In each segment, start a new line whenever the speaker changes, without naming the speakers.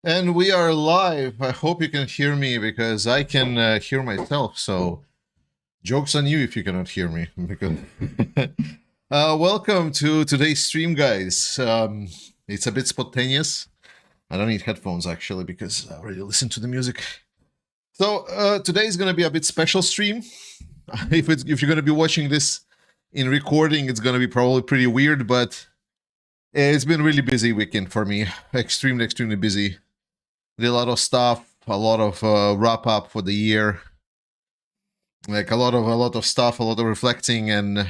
And we are live. I hope you can hear me because I can hear myself. So, joke's on you if you cannot hear me. Because welcome to today's stream, guys. It's a bit spontaneous. I don't need headphones actually because I already listened to the music. So today is going to be a bit special stream. If you're going to be watching this in recording, it's going to be probably pretty weird, but it's been really busy weekend for me. Extremely busy. Did a lot of stuff, a lot of wrap up for the year, like a lot of stuff, a lot of reflecting, and I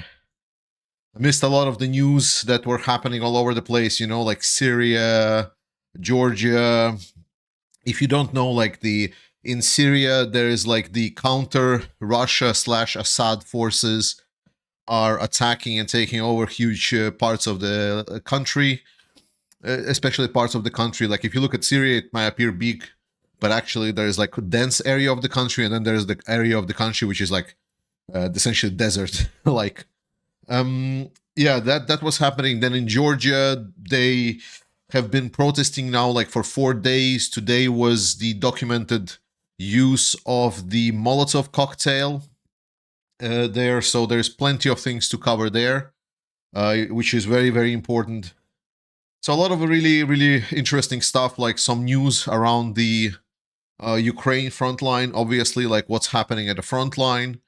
missed a lot of the news that were happening all over the place. You know, like Syria, Georgia. If you don't know, like in Syria, there is like the counter Russia/Assad forces are attacking and taking over huge parts of the country. Especially parts of the country. Like if you look at Syria, it might appear big, but actually there's like a dense area of the country, and then there's the area of the country which is like essentially desert. Like, yeah, that was happening. Then in Georgia, they have been protesting now like for 4 days. Today was the documented use of the Molotov cocktail there, so there's plenty of things to cover there, which is very important. So a lot of really interesting stuff, like some news around the Ukraine front line, obviously, like what's happening at the front line.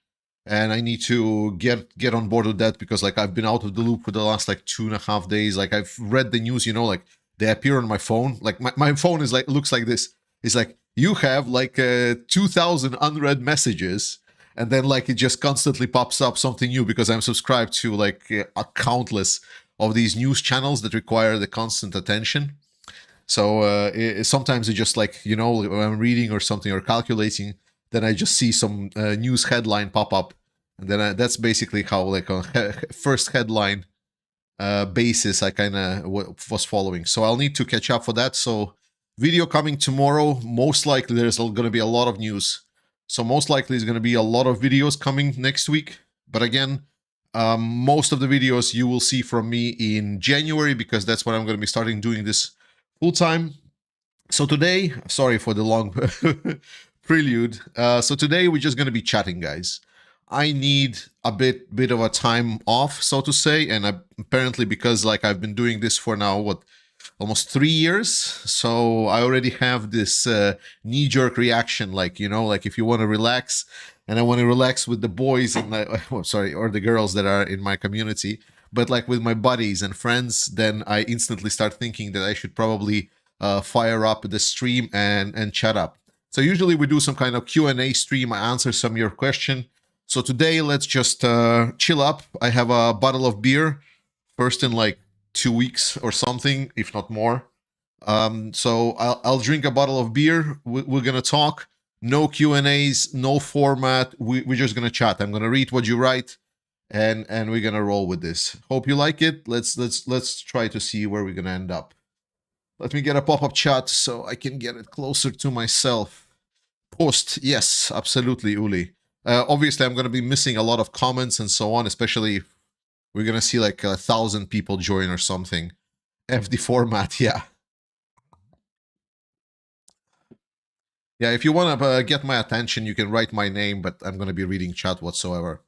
And I need to get on board with that because like I've been out of the loop for the last like 2.5 days. Like I've read the news, you know, like they appear on my phone. Like my phone is like looks like this. It's like you have like 2,000 unread messages, and then like it just constantly pops up something new because I'm subscribed to like a countless of these news channels that require the constant attention. So sometimes it just like, you know, when I'm reading or something or calculating, then I just see some news headline pop up, and then that's basically how like on first headline basis I kind of was following. So I'll need to catch up for that. So video coming tomorrow. Most likely there's going to be a lot of news. So most likely there's going to be a lot of videos coming next week. But again, most of the videos you will see from me in January because that's when I'm going to be starting doing this full time. So today, sorry for the long prelude. So today we're just going to be chatting, guys. I need a bit of a time off, so to say, and apparently because like I've been doing this for now almost 3 years, so I already have this knee-jerk reaction, like, you know, like if you want to relax, and I want to relax with the boys and or the girls that are in my community, but like with my buddies and friends, then I instantly start thinking that I should probably fire up the stream and chat up. So usually we do some kind of Q&A stream. I answer some of your question. So today let's just chill up. I have a bottle of beer, first in like 2 weeks or something, if not more. So I'll drink a bottle of beer. We're gonna talk. No Q&As, no format. We're just gonna chat. I'm gonna read what you write, and we're gonna roll with this. Hope you like it. Let's try to see where we're gonna end up. Let me get a pop-up chat so I can get it closer to myself. Post, yes, absolutely, Uli. Obviously, I'm gonna be missing a lot of comments and so on, especially if we're gonna see like 1,000 people join or something. FD format, yeah. Yeah, if you want to get my attention, you can write my name, but I'm going to be reading chat whatsoever.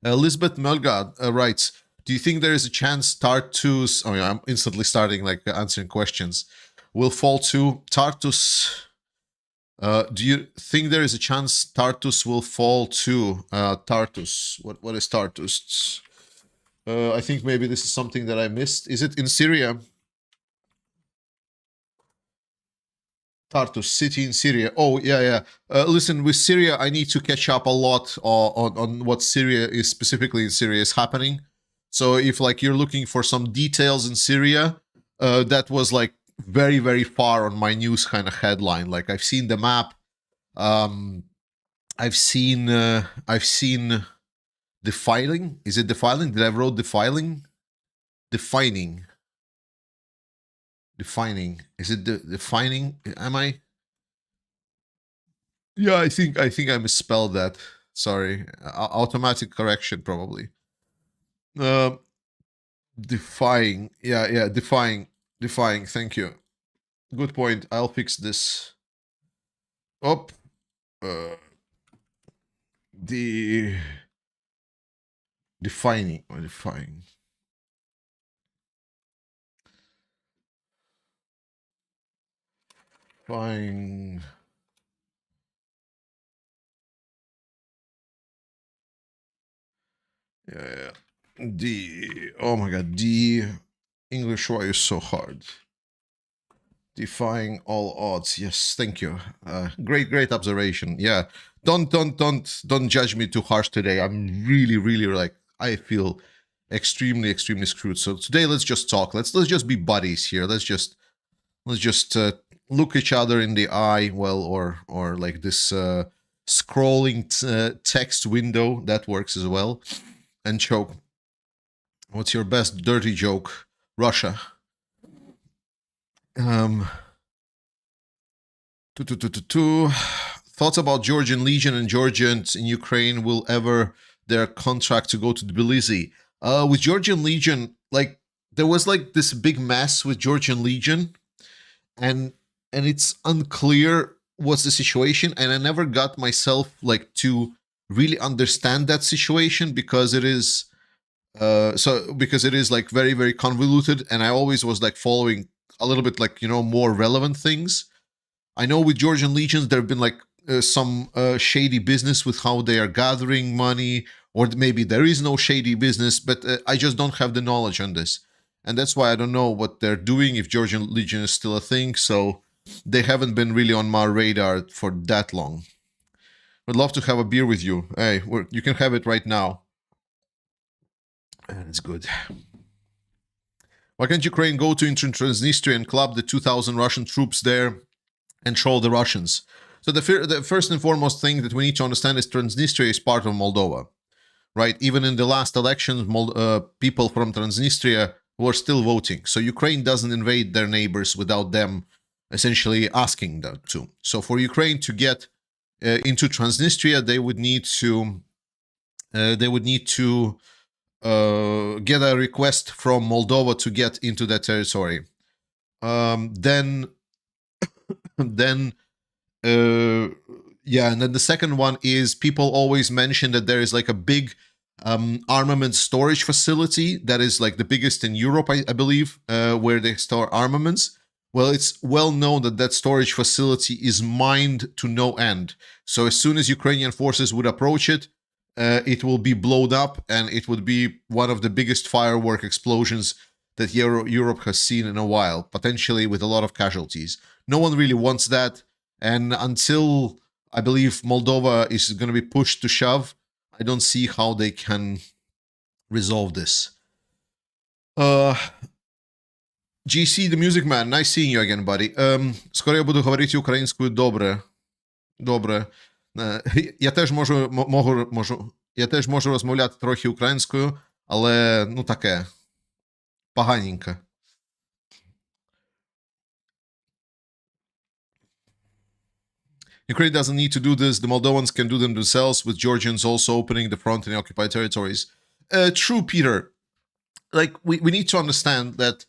Lisbeth Melgard writes, do you think there is a chance Tartus... Oh, yeah, I'm instantly starting, like, answering questions. Will fall to Tartus... do you think there is a chance Tartus will fall to Tartus? What is Tartus? I think maybe this is something that I missed. Is it in Syria? Tartus, city in Syria. Oh, yeah. Listen, with Syria, I need to catch up a lot on what Syria is, specifically in Syria, is happening. So if, like, you're looking for some details in Syria, that was, like, very far on my news kind of headline. Like, I've seen the map. I've seen defiling. Is it defiling? Did I wrote defiling? Defining. Defining. Is it defining? Am I? Yeah, I think I misspelled that. Sorry. Automatic correction, probably. Defying. Yeah, defying. Defying. Thank you. Good point. I'll fix this. Up. The defying. Defying. Yeah. Oh my god, English, why is so hard? Defying all odds. Yes, thank you. Great observation. Yeah. Don't judge me too harsh today. I'm really like, I feel extremely screwed. So today let's just talk. Let's just be buddies here. Let's just look each other in the eye, well, or like this scrolling text window that works as well, and choke. What's your best dirty joke? Russia. Thoughts about Georgian Legion and Georgians in Ukraine will ever their contract to go to Tbilisi. With Georgian Legion, like there was like this big mess with Georgian Legion, and it's unclear what's the situation, and I never got myself like to really understand that situation because it is because it is like very convoluted, and I always was like following a little bit like, you know, more relevant things. I know with Georgian Legions there have been like some shady business with how they are gathering money, or maybe there is no shady business, but I just don't have the knowledge on this, and that's why I don't know what they're doing, if Georgian Legion is still a thing. So they haven't been really on my radar for that long. I'd love to have a beer with you. Hey, you can have it right now. And it's good. Why can't Ukraine go to Transnistria and club the 2,000 Russian troops there and troll the Russians? So the first and foremost thing that we need to understand is Transnistria is part of Moldova, right? Even in the last elections, people from Transnistria were still voting. So Ukraine doesn't invade their neighbors without them essentially asking them to. So for Ukraine to get into Transnistria, they would need to get a request from Moldova to get into that territory. Then and then the second one is people always mention that there is like a big armament storage facility that is like the biggest in Europe, I believe, where they store armaments. Well, it's well known that that storage facility is mined to no end. So as soon as Ukrainian forces would approach it, it will be blown up, and it would be one of the biggest firework explosions that Europe has seen in a while, potentially with a lot of casualties. No one really wants that, and until I believe Moldova is going to be pushed to shove, I don't see how they can resolve this. GC the Music Man, nice seeing you again, buddy. Скоро я буду говорити українською добре. Добре. Я теж можу розмовляти трохи українською, але, ну, таке, поганенько. Ukraine doesn't need to do this. The Moldovans can do them themselves, with Georgians also opening the front in the occupied territories. True, Peter. Like, we need to understand that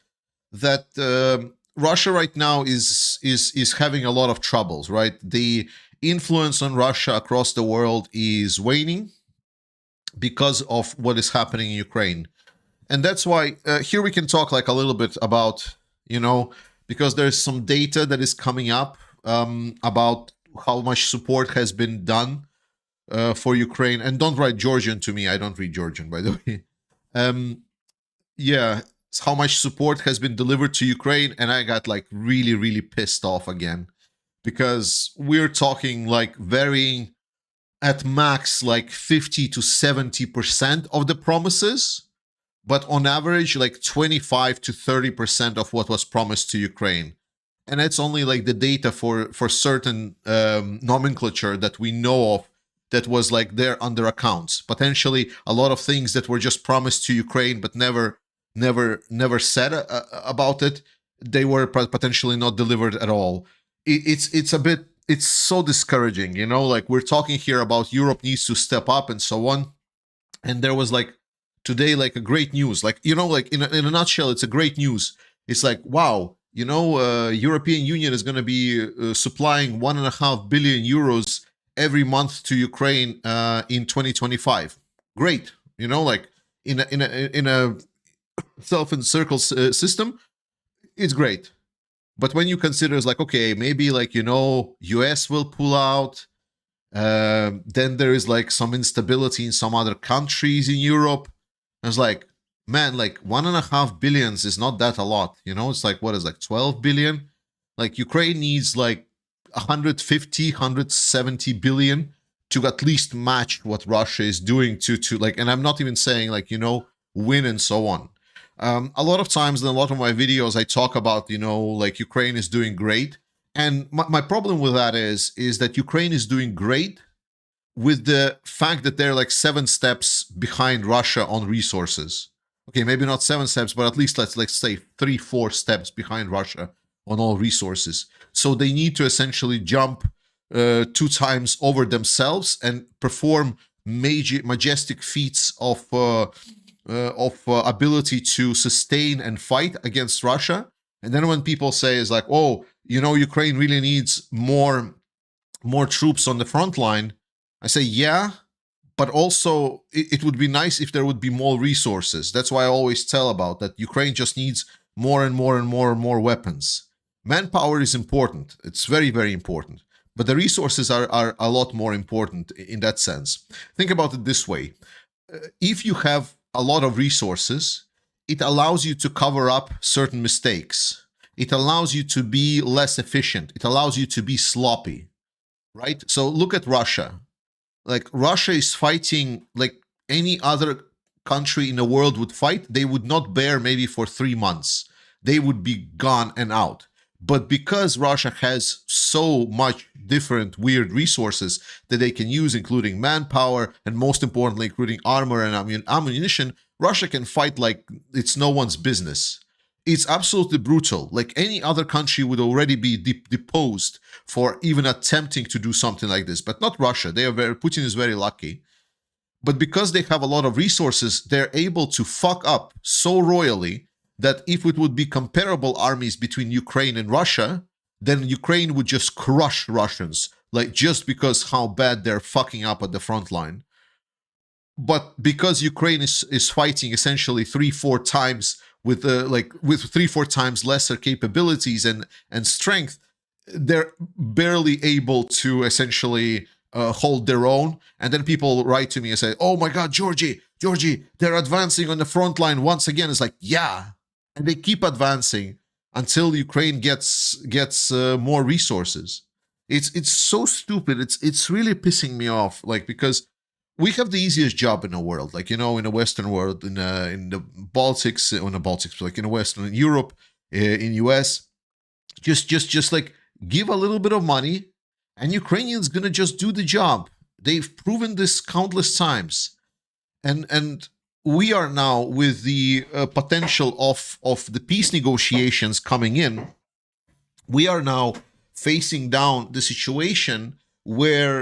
Russia right now is having a lot of troubles, right? The influence on Russia across the world is waning because of what is happening in Ukraine. And that's why here we can talk like a little bit about, you know, because there's some data that is coming up about how much support has been done for Ukraine. And don't write Georgian to me. I don't read Georgian, by the way. Yeah, how much support has been delivered to Ukraine. And I got like really pissed off again, because we're talking like varying at max like 50 to 70% of the promises, but on average like 25 to 30% of what was promised to Ukraine. And that's only like the data for certain nomenclature that we know of that was like there under accounts. Potentially a lot of things that were just promised to Ukraine but never said about it, they were potentially not delivered at all. It's so discouraging, you know, like we're talking here about Europe needs to step up and so on. And there was like today, like a great news, like, you know, like in a nutshell, it's a great news. It's like, wow, European Union is going to be supplying 1.5 billion euros every month to Ukraine in 2025. Great, like in a self-encircle system, it's great. But when you consider, it's like, okay, maybe like, US will pull out. Then there is like some instability in some other countries in Europe. I was like, man, like 1.5 billions is not that a lot. It's like, what is like 12 billion? Like Ukraine needs like 150, 170 billion to at least match what Russia is doing to like, and I'm not even saying like, win and so on. A lot of times in a lot of my videos, I talk about, like Ukraine is doing great. And my problem with that is that Ukraine is doing great with the fact that they're like 7 steps behind Russia on resources. Okay, maybe not 7 steps, but at least let's say 3-4 steps behind Russia on all resources. So they need to essentially jump 2 times over themselves and perform majestic feats of ability to sustain and fight against Russia. And then when people say is like, oh, Ukraine really needs more troops on the front line, I say, yeah, but also it would be nice if there would be more resources. That's why I always tell about that Ukraine just needs more and more and more and more weapons. Manpower is important. It's very, very important. But the resources are a lot more important in that sense. Think about it this way. If you have a lot of resources, it allows you to cover up certain mistakes. It allows you to be less efficient. It allows you to be sloppy, right? So look at Russia. Like Russia is fighting like any other country in the world would fight. They would not bear maybe for 3 months. They would be gone and out. But because Russia has so much different weird resources that they can use, including manpower, and most importantly, including armor and ammunition, Russia can fight like it's no one's business. It's absolutely brutal. Like any other country would already be deposed for even attempting to do something like this, but not Russia. Putin is very lucky. But because they have a lot of resources, they're able to fuck up so royally that if it would be comparable armies between Ukraine and Russia, then Ukraine would just crush Russians, like just because how bad they're fucking up at the front line. But because Ukraine is fighting essentially 3-4 times with 3-4 times lesser capabilities and strength, they're barely able to essentially hold their own. And then people write to me and say, "Oh my God, Georgie, they're advancing on the front line once again." It's like, yeah. And they keep advancing until Ukraine gets more resources. It's so stupid. It's really pissing me off. Like, because we have the easiest job in the world. Like, in the Western world, in the Baltics, like in the Western Europe, in US, just like give a little bit of money, and Ukrainians gonna just do the job. They've proven this countless times, and we are now with the potential of the peace negotiations coming in. We are now facing down the situation where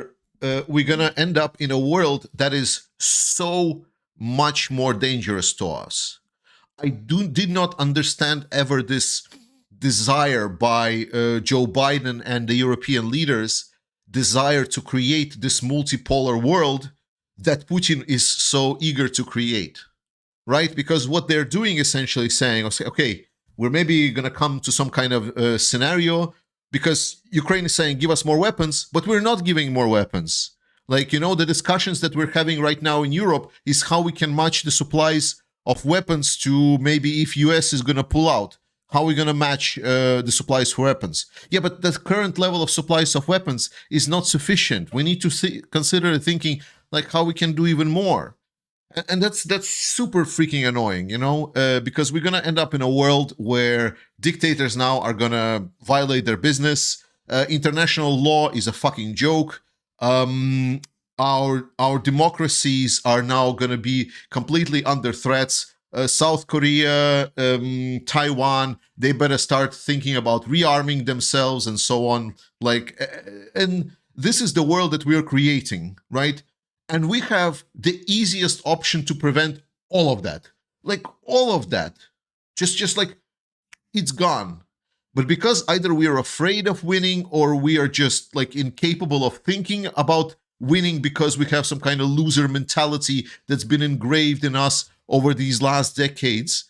we're gonna end up in a world that is so much more dangerous to us. I did not understand ever this desire by Joe Biden and the European leaders, desire to create this multipolar world that Putin is so eager to create, right? Because what they're doing essentially saying, okay, we're maybe going to come to some kind of scenario because Ukraine is saying, give us more weapons, but we're not giving more weapons. Like, the discussions that we're having right now in Europe is how we can match the supplies of weapons to maybe if US is going to pull out. How are we going to match the supplies for weapons? Yeah, but the current level of supplies of weapons is not sufficient. We need to consider thinking like how we can do even more. And that's super freaking annoying, because we're going to end up in a world where dictators now are going to violate their business. International law is a fucking joke. Our democracies are now going to be completely under threats. South Korea, Taiwan, they better start thinking about rearming themselves and so on. And this is the world that we are creating, right? And we have the easiest option to prevent all of that. Like all of that. Just like it's gone. But because either we are afraid of winning or we are just like incapable of thinking about winning because we have some kind of loser mentality that's been engraved in us over these last decades,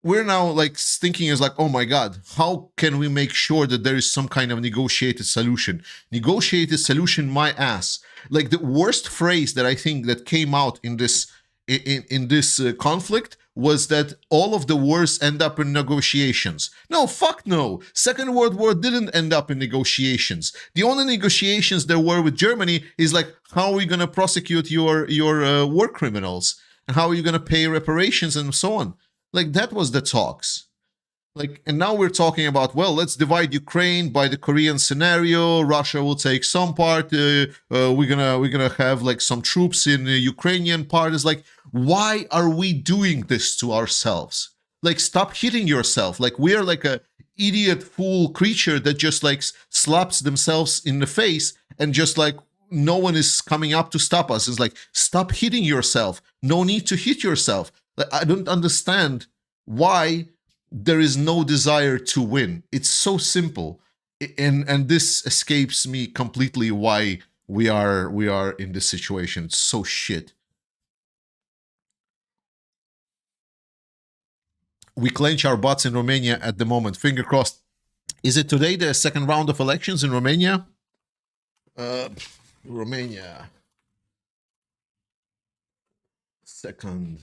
we're now like thinking is like, oh my God, how can we make sure that there is some kind of negotiated solution? Negotiated solution, my ass. Like the worst phrase that I think that came out in this conflict was that all of the wars end up in negotiations. No, fuck no. Second World War didn't end up in negotiations. The only negotiations there were with Germany is like, how are we going to prosecute your war criminals? And how are you going to pay reparations and so on? Like that was the talks. Like, and now we're talking about, well, let's divide Ukraine by the Korean scenario. Russia will take some part. We're gonna have like some troops in the Ukrainian part. It's like, why are we doing this to ourselves? Like, stop hitting yourself. Like, we are like a idiot fool creature that just like slaps themselves in the face and just like no one is coming up to stop us. It's like, stop hitting yourself. No need to hit yourself. Like, I don't understand why there is no desire to win. It's so simple, and this escapes me completely. Why we are in this situation? It's so shit. We clench our butts in Romania at the moment. Finger crossed. Is it today the second round of elections in Romania? Romania. Second.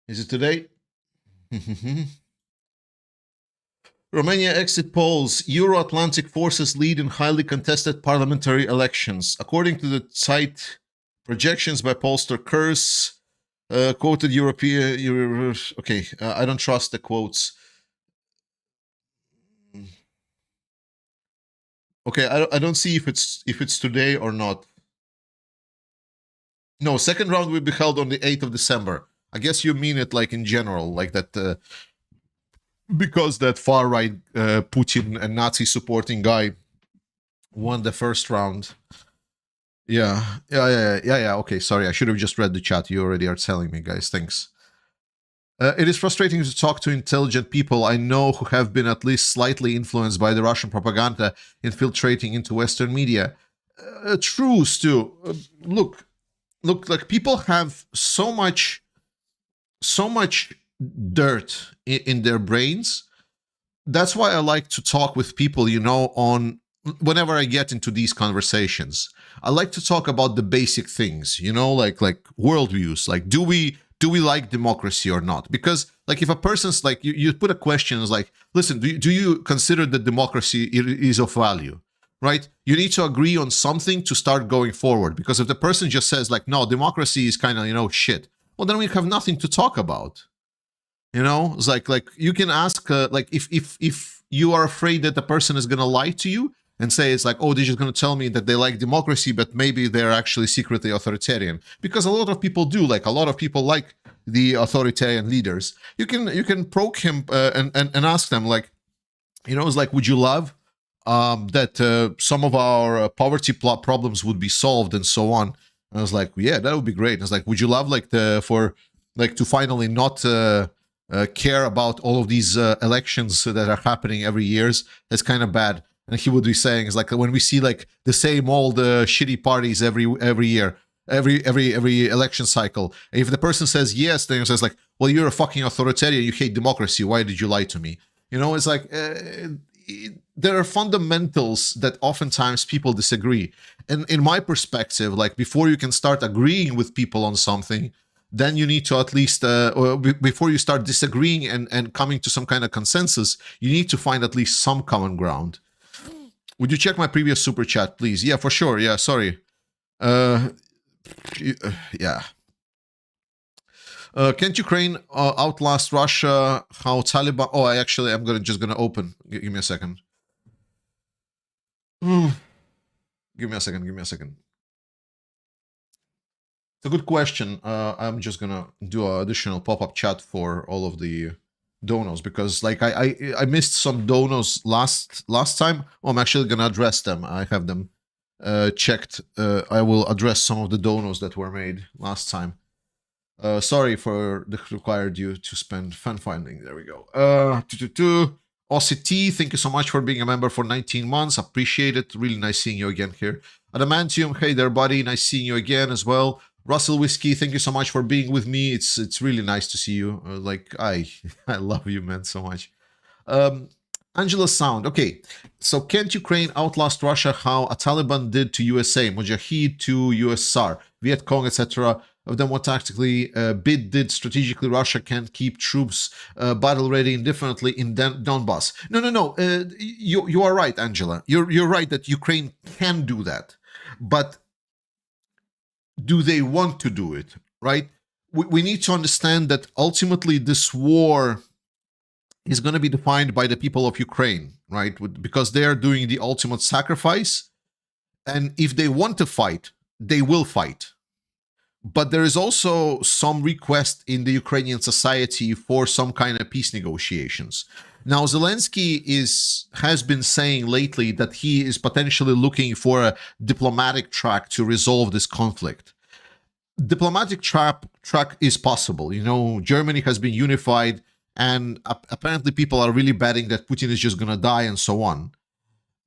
Is it today? Romania exit polls. Euro-Atlantic forces lead in highly contested parliamentary elections. According to the site projections by pollster Kurz, quoted European... Okay, I don't trust the quotes. Okay, I don't see if it's today or not. No, second round will be held on the 8th of December. I guess you mean it like in general, like that, because that far-right Putin and Nazi-supporting guy won the first round. Yeah. Okay, sorry, I should have just read the chat. You already are telling me, guys. Thanks. It is frustrating to talk to intelligent people I know who have been at least slightly influenced by the Russian propaganda infiltrating into Western media. True, Stu. Look, like people have so much dirt in their brains. That's why I like to talk with people, you know, on whenever I get into these conversations. I like to talk about the basic things, you know, like worldviews, like do we like democracy or not? Because like if a person's like you put a question is like, listen, do you consider that democracy is of value? Right? You need to agree on something to start going forward. Because if the person just says like, no, democracy is kind of, you know, shit, well, then we have nothing to talk about. You know, it's like you can ask, like if you are afraid that the person is going to lie to you and say it's like, oh, they're just going to tell me that they like democracy, but maybe they're actually secretly authoritarian. Because a lot of people do, like a lot of people like the authoritarian leaders. You can poke him and ask them like, you know, it's like, would you love that some of our poverty problems would be solved and so on? And I was like, yeah, that would be great. And I was like, would you love like to finally not care about all of these elections that are happening every year? That's kind of bad. And he would be saying, it's like when we see like the same old shitty parties every year, every election cycle. And if the person says yes, then he says like, well, you're a fucking authoritarian. You hate democracy. Why did you lie to me? You know, it's like there are fundamentals that oftentimes people disagree. And in my perspective, like before you can start agreeing with people on something, then you need to at least, or before you start disagreeing and coming to some kind of consensus, you need to find at least some common ground. Would you check my previous super chat, please? Yeah, for sure. Yeah, sorry. Yeah. Can't Ukraine outlast Russia? How Taliban? Oh, I'm just gonna open. Give me a second. Give me a second. It's a good question. I'm just gonna do an additional pop-up chat for all of the donos because, like, I missed some donos last time. Oh, I'm actually gonna address them. I have them checked. I will address some of the donos that were made last time. Sorry for the required you to spend fan finding. There we go. OCT, thank you so much for being a member for 19 months. Appreciate it. Really nice seeing you again here. Adamantium, hey there, buddy. Nice seeing you again as well. Russell Whiskey, thank you so much for being with me. It's really nice to see you. I love you, man, so much. Angela Sound, okay. So can't Ukraine outlast Russia how a Taliban did to USA, Mujahid to USSR, Viet Cong, etc.? Of them, what tactically BID did strategically, Russia can't keep troops battle ready indefinitely in Donbass. No. You are right, Angela. You're right that Ukraine can do that, but do they want to do it? Right? We need to understand that ultimately this war is going to be defined by the people of Ukraine, right? Because they are doing the ultimate sacrifice, and if they want to fight, they will fight. But there is also some request in the Ukrainian society for some kind of peace negotiations. Now, Zelensky has been saying lately that he is potentially looking for a diplomatic track to resolve this conflict. Diplomatic track is possible. You know, Germany has been unified, and apparently people are really betting that Putin is just going to die and so on.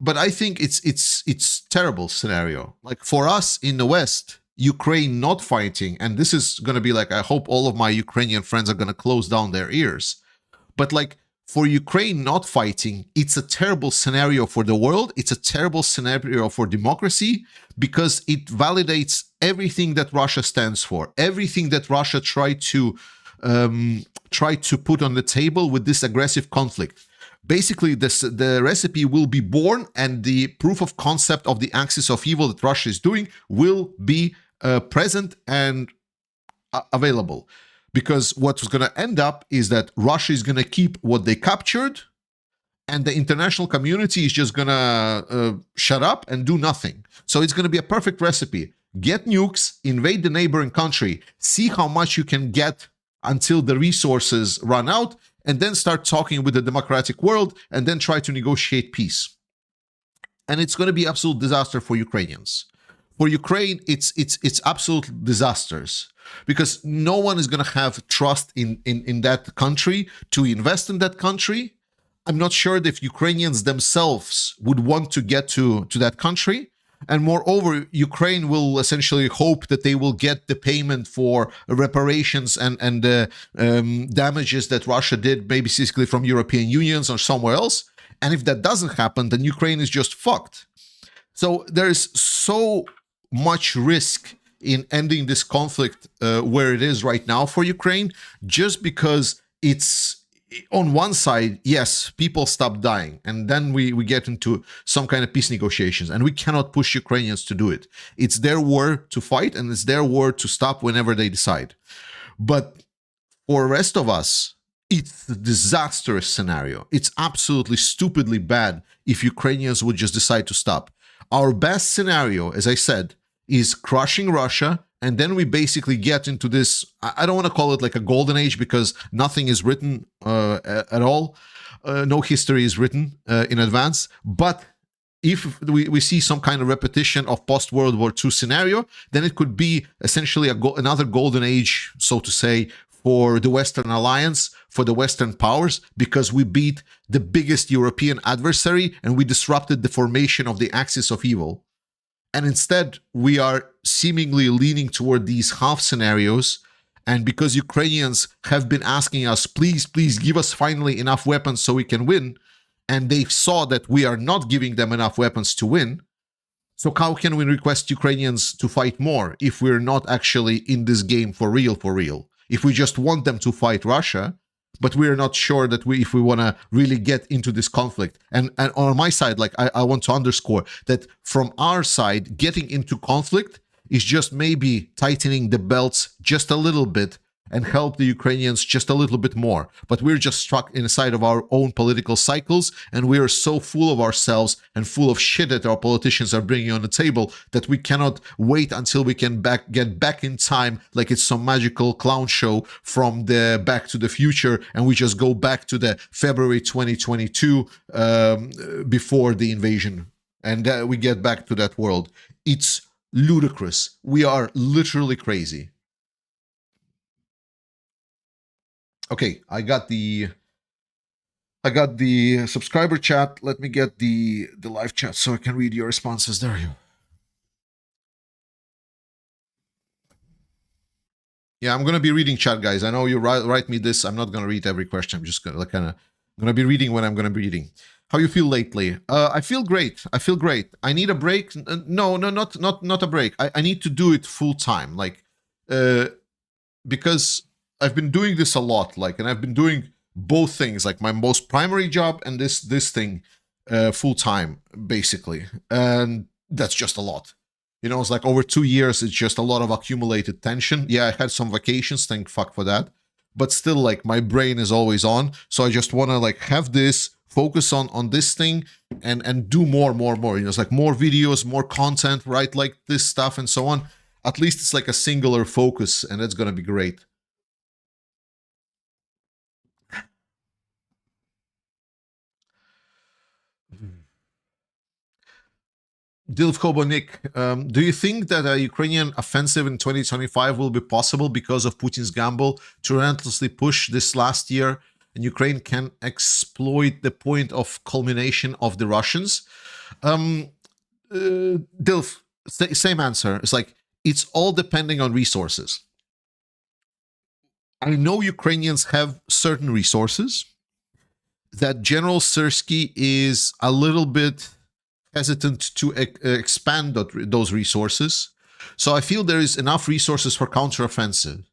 But I think it's terrible scenario. Like for us in the West, Ukraine not fighting, and this is going to be like, I hope all of my Ukrainian friends are going to close down their ears. But like for Ukraine not fighting, it's a terrible scenario for the world. It's a terrible scenario for democracy because it validates everything that Russia stands for, everything that Russia tried to put on the table with this aggressive conflict. Basically, the recipe will be born, and the proof of concept of the axis of evil that Russia is doing will be present and available. Because what's going to end up is that Russia is going to keep what they captured, and the international community is just going to shut up and do nothing. So it's going to be a perfect recipe. Get nukes, invade the neighboring country, see how much you can get until the resources run out, and then start talking with the democratic world, and then try to negotiate peace. And it's going to be absolute disaster for Ukrainians. For Ukraine, it's absolute disasters, because no one is going to have trust in that country to invest in that country. I'm not sure if Ukrainians themselves would want to get to that country. And moreover, Ukraine will essentially hope that they will get the payment for reparations and damages that Russia did, maybe specifically from European unions or somewhere else. And if that doesn't happen, then Ukraine is just fucked. So there is so much risk in ending this conflict where it is right now for Ukraine, just because it's, on one side, yes, people stop dying, and then we get into some kind of peace negotiations, and we cannot push Ukrainians to do it. It's their war to fight, and it's their war to stop whenever they decide. But for the rest of us, it's a disastrous scenario. It's absolutely stupidly bad if Ukrainians would just decide to stop. Our best scenario, as I said, is crushing Russia, and then we basically get into this, I don't want to call it like a golden age, because nothing is written at all. No history is written in advance. But if we see some kind of repetition of post-World War II scenario, then it could be essentially another golden age, so to say, for the Western Alliance, for the Western powers, because we beat the biggest European adversary and we disrupted the formation of the axis of evil. And instead, we are seemingly leaning toward these half scenarios. And because Ukrainians have been asking us, please give us finally enough weapons so we can win, and they saw that we are not giving them enough weapons to win, so how can we request Ukrainians to fight more if we're not actually in this game for real? If we just want them to fight Russia, but we're not sure that if we want to really get into this conflict. And on my side, like I want to underscore that from our side, getting into conflict is just maybe tightening the belts just a little bit and help the Ukrainians just a little bit more. But we're just stuck inside of our own political cycles, and we are so full of ourselves and full of shit that our politicians are bringing on the table that we cannot wait until we can get back in time like it's some magical clown show from the Back to the Future, and we just go back to the February 2022 before the invasion, and we get back to that world. It's ludicrous. We are literally crazy. Okay, I got the subscriber chat. Let me get the live chat so I can read your responses. There you go. Yeah, I'm gonna be reading chat, guys. I know you write me this. I'm not gonna read every question. I'm just gonna be reading when I'm gonna be reading. How you feel lately? I feel great. I feel great. I need a break. No, not a break. I need to do it full time. Like, because I've been doing this a lot. Like, and I've been doing both things, like my most primary job and this thing, full time, basically. And that's just a lot. You know, it's like over 2 years, it's just a lot of accumulated tension. Yeah, I had some vacations, thank fuck for that. But still, like, my brain is always on. So I just want to, like, have this, focus on this thing, and do more. You know, it's like more videos, more content, right? Like this stuff and so on. At least it's like a singular focus, and it's going to be great. Dilf Kobonik, do you think that a Ukrainian offensive in 2025 will be possible because of Putin's gamble to relentlessly push this last year, and Ukraine can exploit the point of culmination of the Russians? Dilf, same answer. It's like, it's all depending on resources. I know Ukrainians have certain resources that General Syrskyi is a little bit hesitant to expand those resources. So I feel there is enough resources for counteroffensive.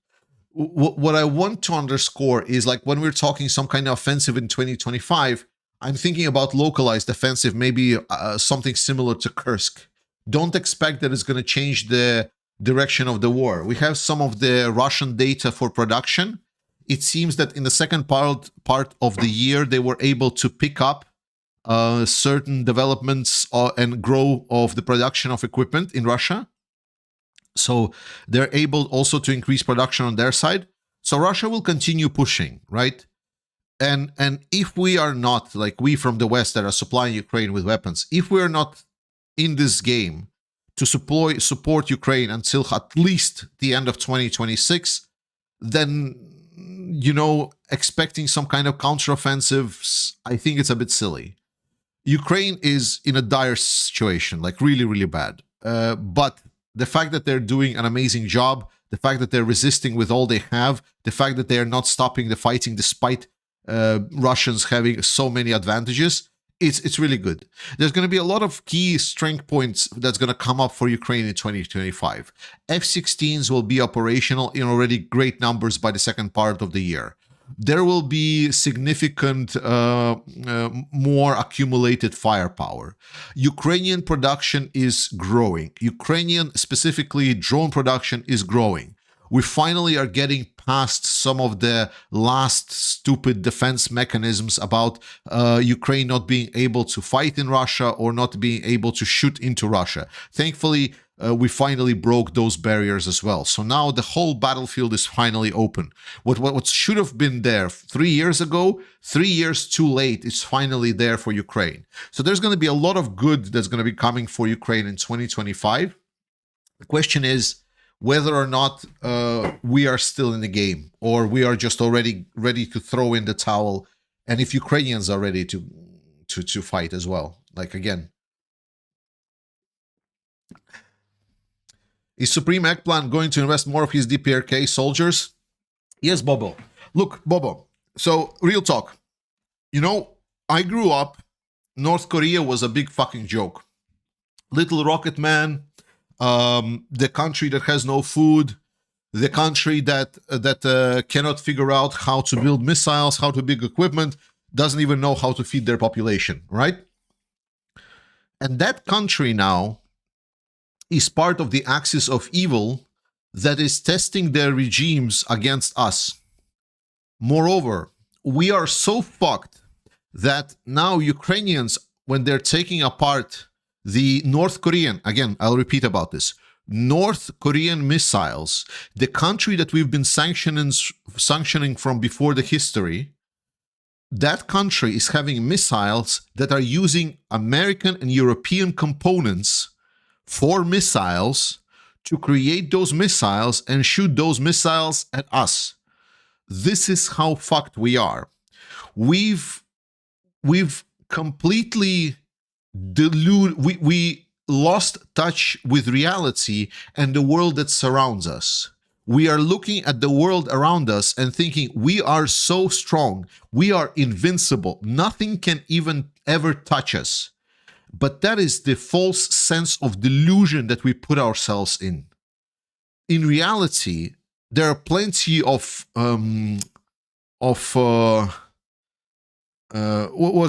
What I want to underscore is, like, when we're talking some kind of offensive in 2025, I'm thinking about localized offensive, maybe something similar to Kursk. Don't expect that it's going to change the direction of the war. We have some of the Russian data for production. It seems that in the second part of the year, they were able to pick up certain developments and grow of the production of equipment in Russia. So they're able also to increase production on their side. So Russia will continue pushing, right? And if we are not, like, we from the West that are supplying Ukraine with weapons, if we're not in this game to support Ukraine until at least the end of 2026, then, you know, expecting some kind of counteroffensives, I think it's a bit silly. Ukraine is in a dire situation, like really, really bad. But the fact that they're doing an amazing job, the fact that they're resisting with all they have, the fact that they're not stopping the fighting despite Russians having so many advantages, it's really good. There's going to be a lot of key strength points that's going to come up for Ukraine in 2025. F-16s will be operational in already great numbers by the second part of the year. There will be significant more accumulated firepower. Ukrainian production is growing. Ukrainian, specifically drone production, is growing. We finally are getting past some of the last stupid defense mechanisms about Ukraine not being able to fight in Russia or not being able to shoot into Russia. Thankfully, we finally broke those barriers as well. So now the whole battlefield is finally open. What should have been there 3 years ago, 3 years too late, is finally there for Ukraine. So there's going to be a lot of good that's going to be coming for Ukraine in 2025. The question is whether or not we are still in the game, or we are just already ready to throw in the towel, and if Ukrainians are ready to fight as well. Like, again, is Supreme Eggplant going to invest more of his DPRK soldiers? Yes, Bobo. Look, Bobo, so real talk. You know, I grew up, North Korea was a big fucking joke. Little Rocket Man, the country that has no food, the country that cannot figure out how to build missiles, how to build equipment, doesn't even know how to feed their population, right? And that country now is part of the axis of evil that is testing their regimes against us. Moreover, we are so fucked that now Ukrainians, when they're taking apart the North Korean, again, I'll repeat about this, North Korean missiles, the country that we've been sanctioning from before the history, that country is having missiles that are using American and European components for missiles to create those missiles and shoot those missiles at us. this is how fucked we are. We've completely we lost touch with reality and the world that surrounds us. We are looking at the world around us and thinking we are so strong, we are invincible, nothing can even ever touch us. But that is the false sense of delusion that we put ourselves in. In reality, there are plenty of what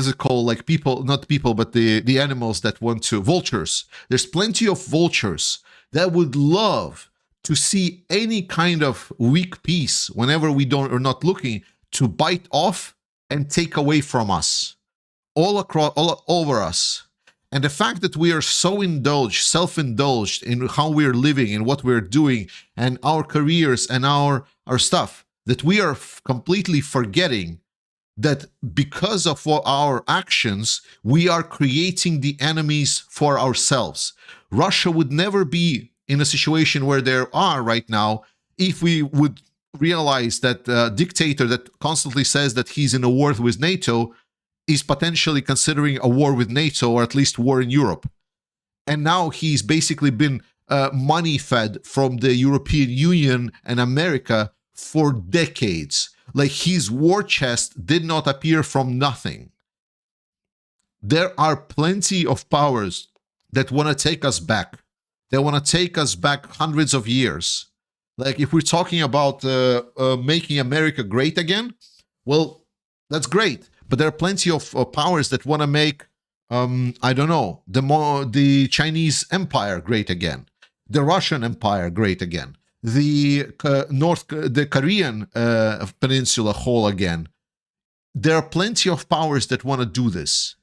is it called? Like people, not people, but the animals that want to, vultures. There's plenty of vultures that would love to see any kind of weak piece whenever we don't are not looking to bite off and take away from us, all across, all over us. And the fact that we are so indulged, self-indulged in how we're living and what we're doing and our careers and our stuff, that we are completely forgetting that because of our actions, we are creating the enemies for ourselves. Russia would never be in a situation where they are right now if we would realize that a dictator that constantly says that he's in a war with NATO is potentially considering a war with NATO, or at least war in Europe. And now he's basically been money fed from the European Union and America for decades. Like his war chest did not appear from nothing. There are plenty of powers that want to take us back. They want to take us back hundreds of years. Like if we're talking about making America great again, well, that's great. But there are plenty of powers that want to make, I don't know, the Chinese Empire great again, the Russian Empire great again, the Korean peninsula whole again. There are plenty of powers that want to do this.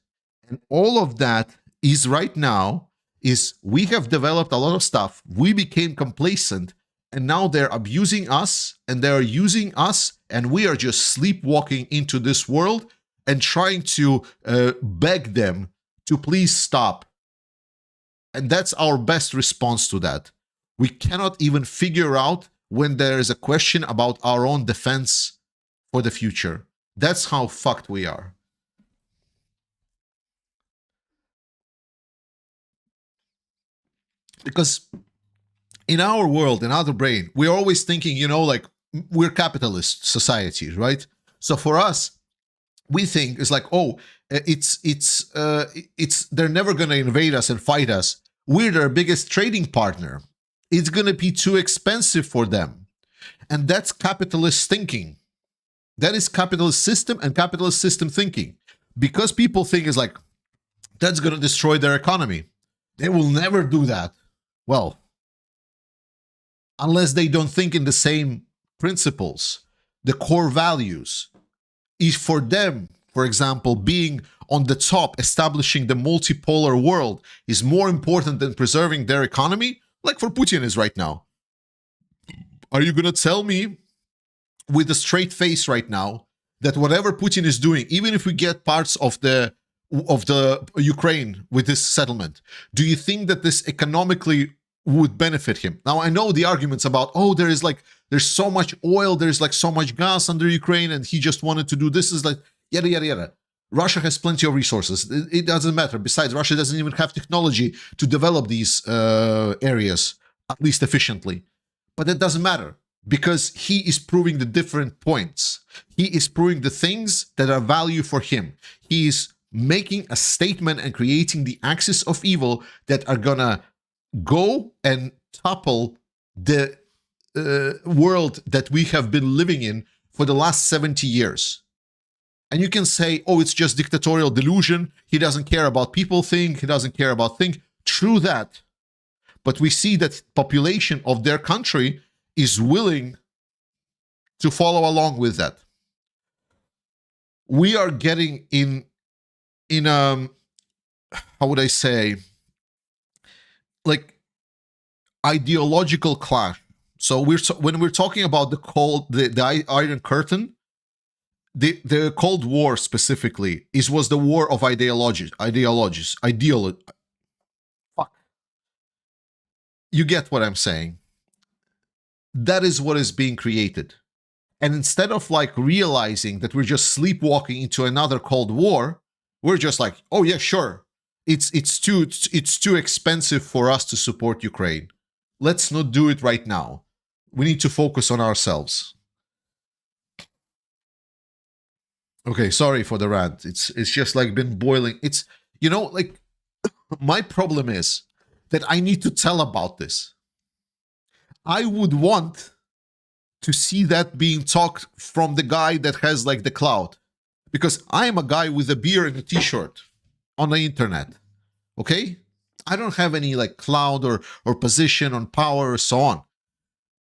And all of that is right now is we have developed a lot of stuff. We became complacent and now they're abusing us and they're using us and we are just sleepwalking into this world and trying to beg them to please stop. And that's our best response to that. We cannot even figure out when there is a question about our own defense for the future. That's how fucked we are. Because in our world, in our brain, we're always thinking, you know, like we're capitalist societies, right? So for us, we think it's like, oh, it's they're never going to invade us and fight us. We're their biggest trading partner. It's going to be too expensive for them. And that's capitalist thinking. That is capitalist system and capitalist system thinking. Because people think it's like, that's going to destroy their economy. They will never do that. Well, unless they don't think in the same principles, the core values. Is for them, for example, being on the top, establishing the multipolar world is more important than preserving their economy, like for Putin is right now. Are you going to tell me with a straight face right now that whatever Putin is doing, even if we get parts of the Ukraine with this settlement, do you think that this economically would benefit him? Now, I know the arguments about, oh, there's so much oil, there's like so much gas under Ukraine, and he just wanted to do this, is like, yada, yada, yada. Russia has plenty of resources. It doesn't matter. Besides, Russia doesn't even have technology to develop these areas, at least efficiently. But it doesn't matter because he is proving the different points. He is proving the things that are value for him. He is making a statement and creating the axis of evil that are gonna go and topple the world that we have been living in for the last 70 years. And you can say, oh, it's just dictatorial delusion. He doesn't care about people think. He doesn't care about things. True that. But we see that population of their country is willing to follow along with that. We are getting in how would I say, like ideological clash. So when we're talking about the Iron Curtain, the Cold War specifically was the war of ideologies. Fuck. You get what I'm saying. That is what is being created. And instead of like realizing that we're just sleepwalking into another Cold War, we're just like, oh yeah, sure. It's too expensive for us to support Ukraine. Let's not do it right now. We need to focus on ourselves. Okay, sorry for the rant. It's just like been boiling. It's, you know, like my problem is that I need to tell about this. I would want to see that being talked from the guy that has like the clout, because I am a guy with a beer and a t-shirt on the internet. Okay, I don't have any like clout or position on power or so on.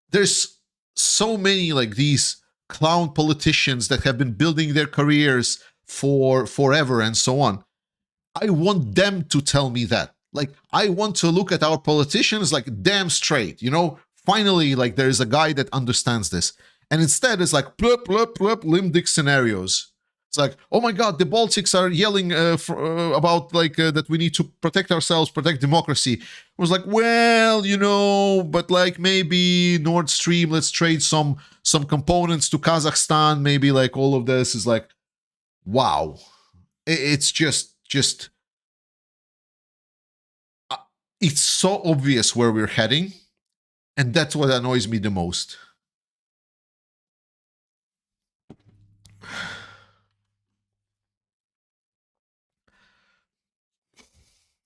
There's so many like these clown politicians that have been building their careers for forever and so on. I want them to tell me that. Like, I want to look at our politicians like damn straight, you know? Finally, like, there is a guy that understands this. And instead, it's like, plup, plup, plup, limbic scenarios. It's like, oh my God, the Baltics are yelling about like that we need to protect ourselves, protect democracy. It was like, well, you know, but like maybe Nord Stream, let's trade some components to Kazakhstan. Maybe like all of this is like, wow. It's just it's so obvious where we're heading, and that's what annoys me the most.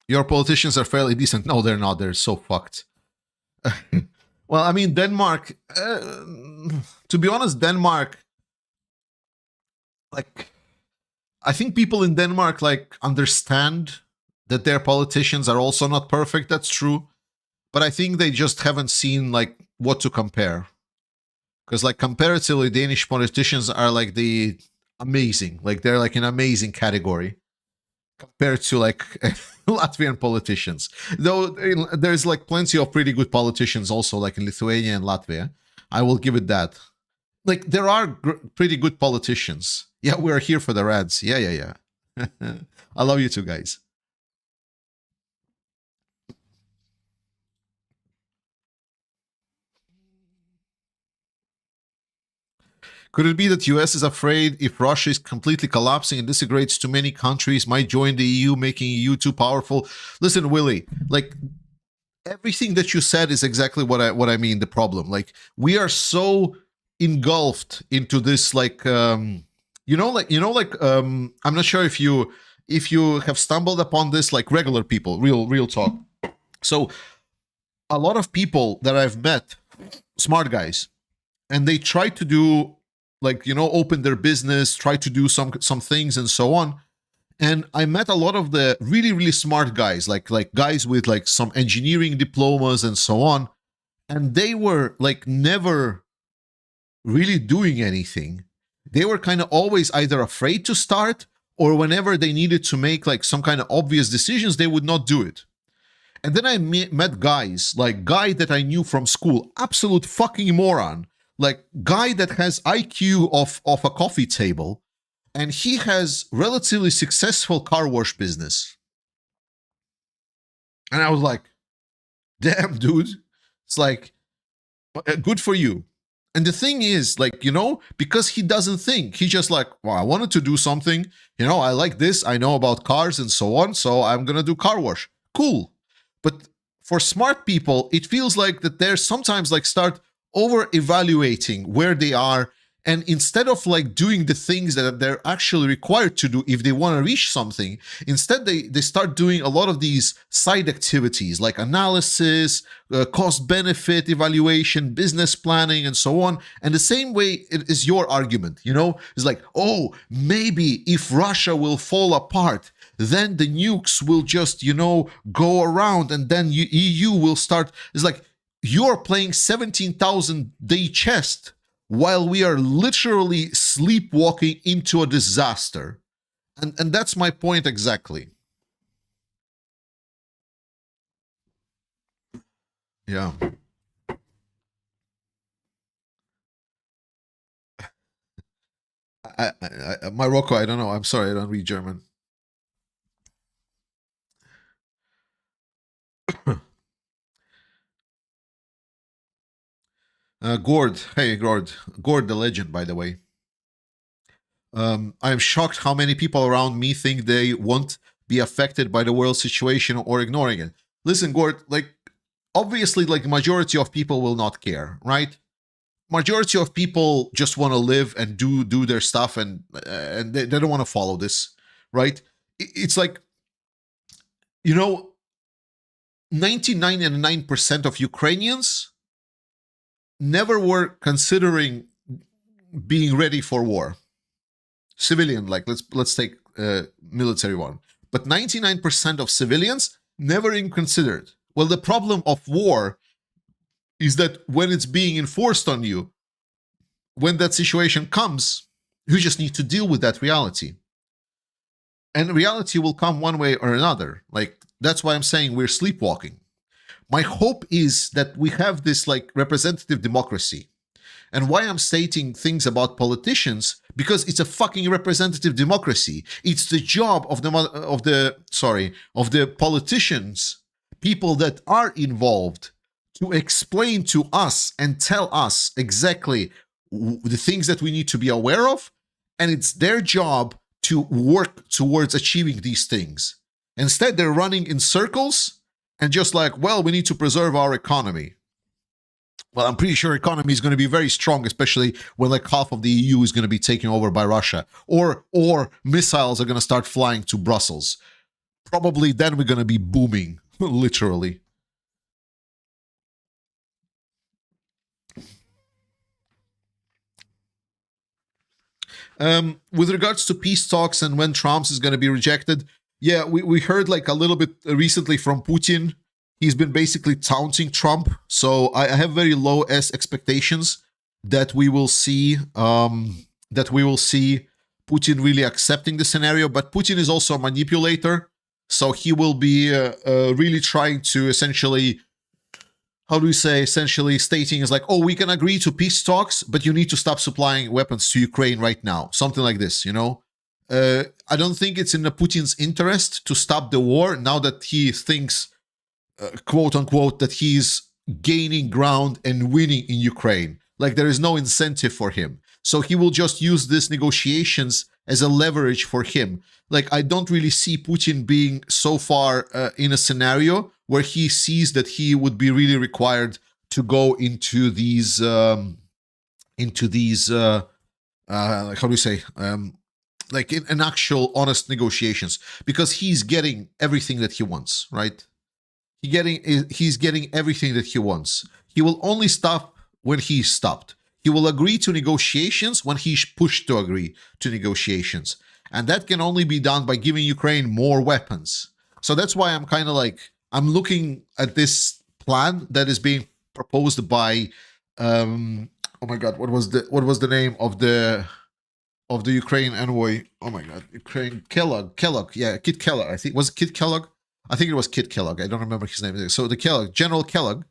Your politicians are fairly decent. No, they're not. They're so fucked. Well, I mean, Denmark, to be honest, Denmark, like, I think people in Denmark, like, understand that their politicians are also not perfect. That's true. But I think they just haven't seen, like, what to compare. Because, like, comparatively, Danish politicians are, like, the amazing. Like, they're, like, an amazing category compared to, like, Latvian politicians. Though there's, like, plenty of pretty good politicians also, like, in Lithuania and Latvia. I will give it that. Like, there are pretty good politicians. Yeah, we're here for the Reds. Yeah. I love you two guys. Could it be that US is afraid if Russia is completely collapsing and disintegrates too many countries might join the EU, making EU too powerful? Listen, Willie, like everything that you said is exactly what I mean, the problem. Like we are so engulfed into this like I'm not sure if you have stumbled upon this, like regular people, real talk. So a lot of people that I've met, smart guys, and they try to do like open their business, try to do some things and so on. And I met a lot of the really smart guys, like guys with like some engineering diplomas and so on, and they were like never really doing anything. They were kind of always either afraid to start, or whenever they needed to make like some kind of obvious decisions, they would not do it. And then I met guys, like guy that I knew from school, absolute fucking moron, like guy that has IQ of a coffee table, and he has relatively successful car wash business. And I was like, damn, dude, it's like, good for you. And the thing is, like, because he doesn't think, he just like, well, I wanted to do something, I like this, I know about cars and so on, so I'm gonna do car wash. Cool. But for smart people, it feels like that they're sometimes like start over evaluating where they are, and instead of like doing the things that they're actually required to do if they want to reach something, instead they start doing a lot of these side activities like analysis, cost benefit evaluation, business planning, and so on. And the same way it is your argument, it's like, oh, maybe if Russia will fall apart, then the nukes will just go around, and then EU will start. It's like you're playing 17,000 day chess while we are literally sleepwalking into a disaster. And that's my point exactly. Yeah. Morocco, I don't know. I'm sorry, I don't read German. Gord, hey Gord, Gord the legend, by the way. I am shocked how many people around me think they won't be affected by the world situation or ignoring it. Listen, Gord, like, obviously, like, majority of people will not care, right? Majority of people just want to live and do their stuff, and they don't want to follow this, right? It's like, 99.9% of Ukrainians never were considering being ready for war. Civilian, like, let's take military one, but 99% of civilians never even considered. Well, the problem of war is that when it's being enforced on you, when that situation comes, you just need to deal with that reality. And reality will come one way or another. Like, that's why I'm saying we're sleepwalking. My hope is that we have this, like, representative democracy. And why I'm stating things about politicians, because it's a fucking representative democracy. It's the job of the politicians, people that are involved, to explain to us and tell us exactly the things that we need to be aware of, and it's their job to work towards achieving these things. Instead, they're running in circles and just like, well, we need to preserve our economy. Well, I'm pretty sure economy is going to be very strong, especially when like half of the EU is going to be taken over by Russia, or missiles are going to start flying to Brussels. Probably then we're going to be booming, literally. With regards to peace talks and when Trump's is going to be rejected, yeah, we heard like a little bit recently from Putin. He's been basically taunting Trump, so I have very low expectations that we will see Putin really accepting the scenario. But Putin is also a manipulator, so he will be really trying to essentially, essentially stating is like, oh, we can agree to peace talks, but you need to stop supplying weapons to Ukraine right now. Something like this, I don't think it's in Putin's interest to stop the war now that he thinks, quote unquote, that he's gaining ground and winning in Ukraine. Like, there is no incentive for him. So he will just use these negotiations as a leverage for him. Like, I don't really see Putin being so far in a scenario where he sees that he would be really required to go into these like in actual honest negotiations, because he's getting everything that he wants, right? He's getting everything that he wants. He will only stop when he's stopped. He will agree to negotiations when he's pushed to agree to negotiations. And that can only be done by giving Ukraine more weapons. So that's why I'm kind of like, I'm looking at this plan that is being proposed by, oh my God, what was the name of the Ukraine envoy? Oh my God, Kellogg, yeah, Kit Kellogg. I think was it Kit Kellogg. I think it was Kit Kellogg. I don't remember his name. So the Kellogg, General Kellogg,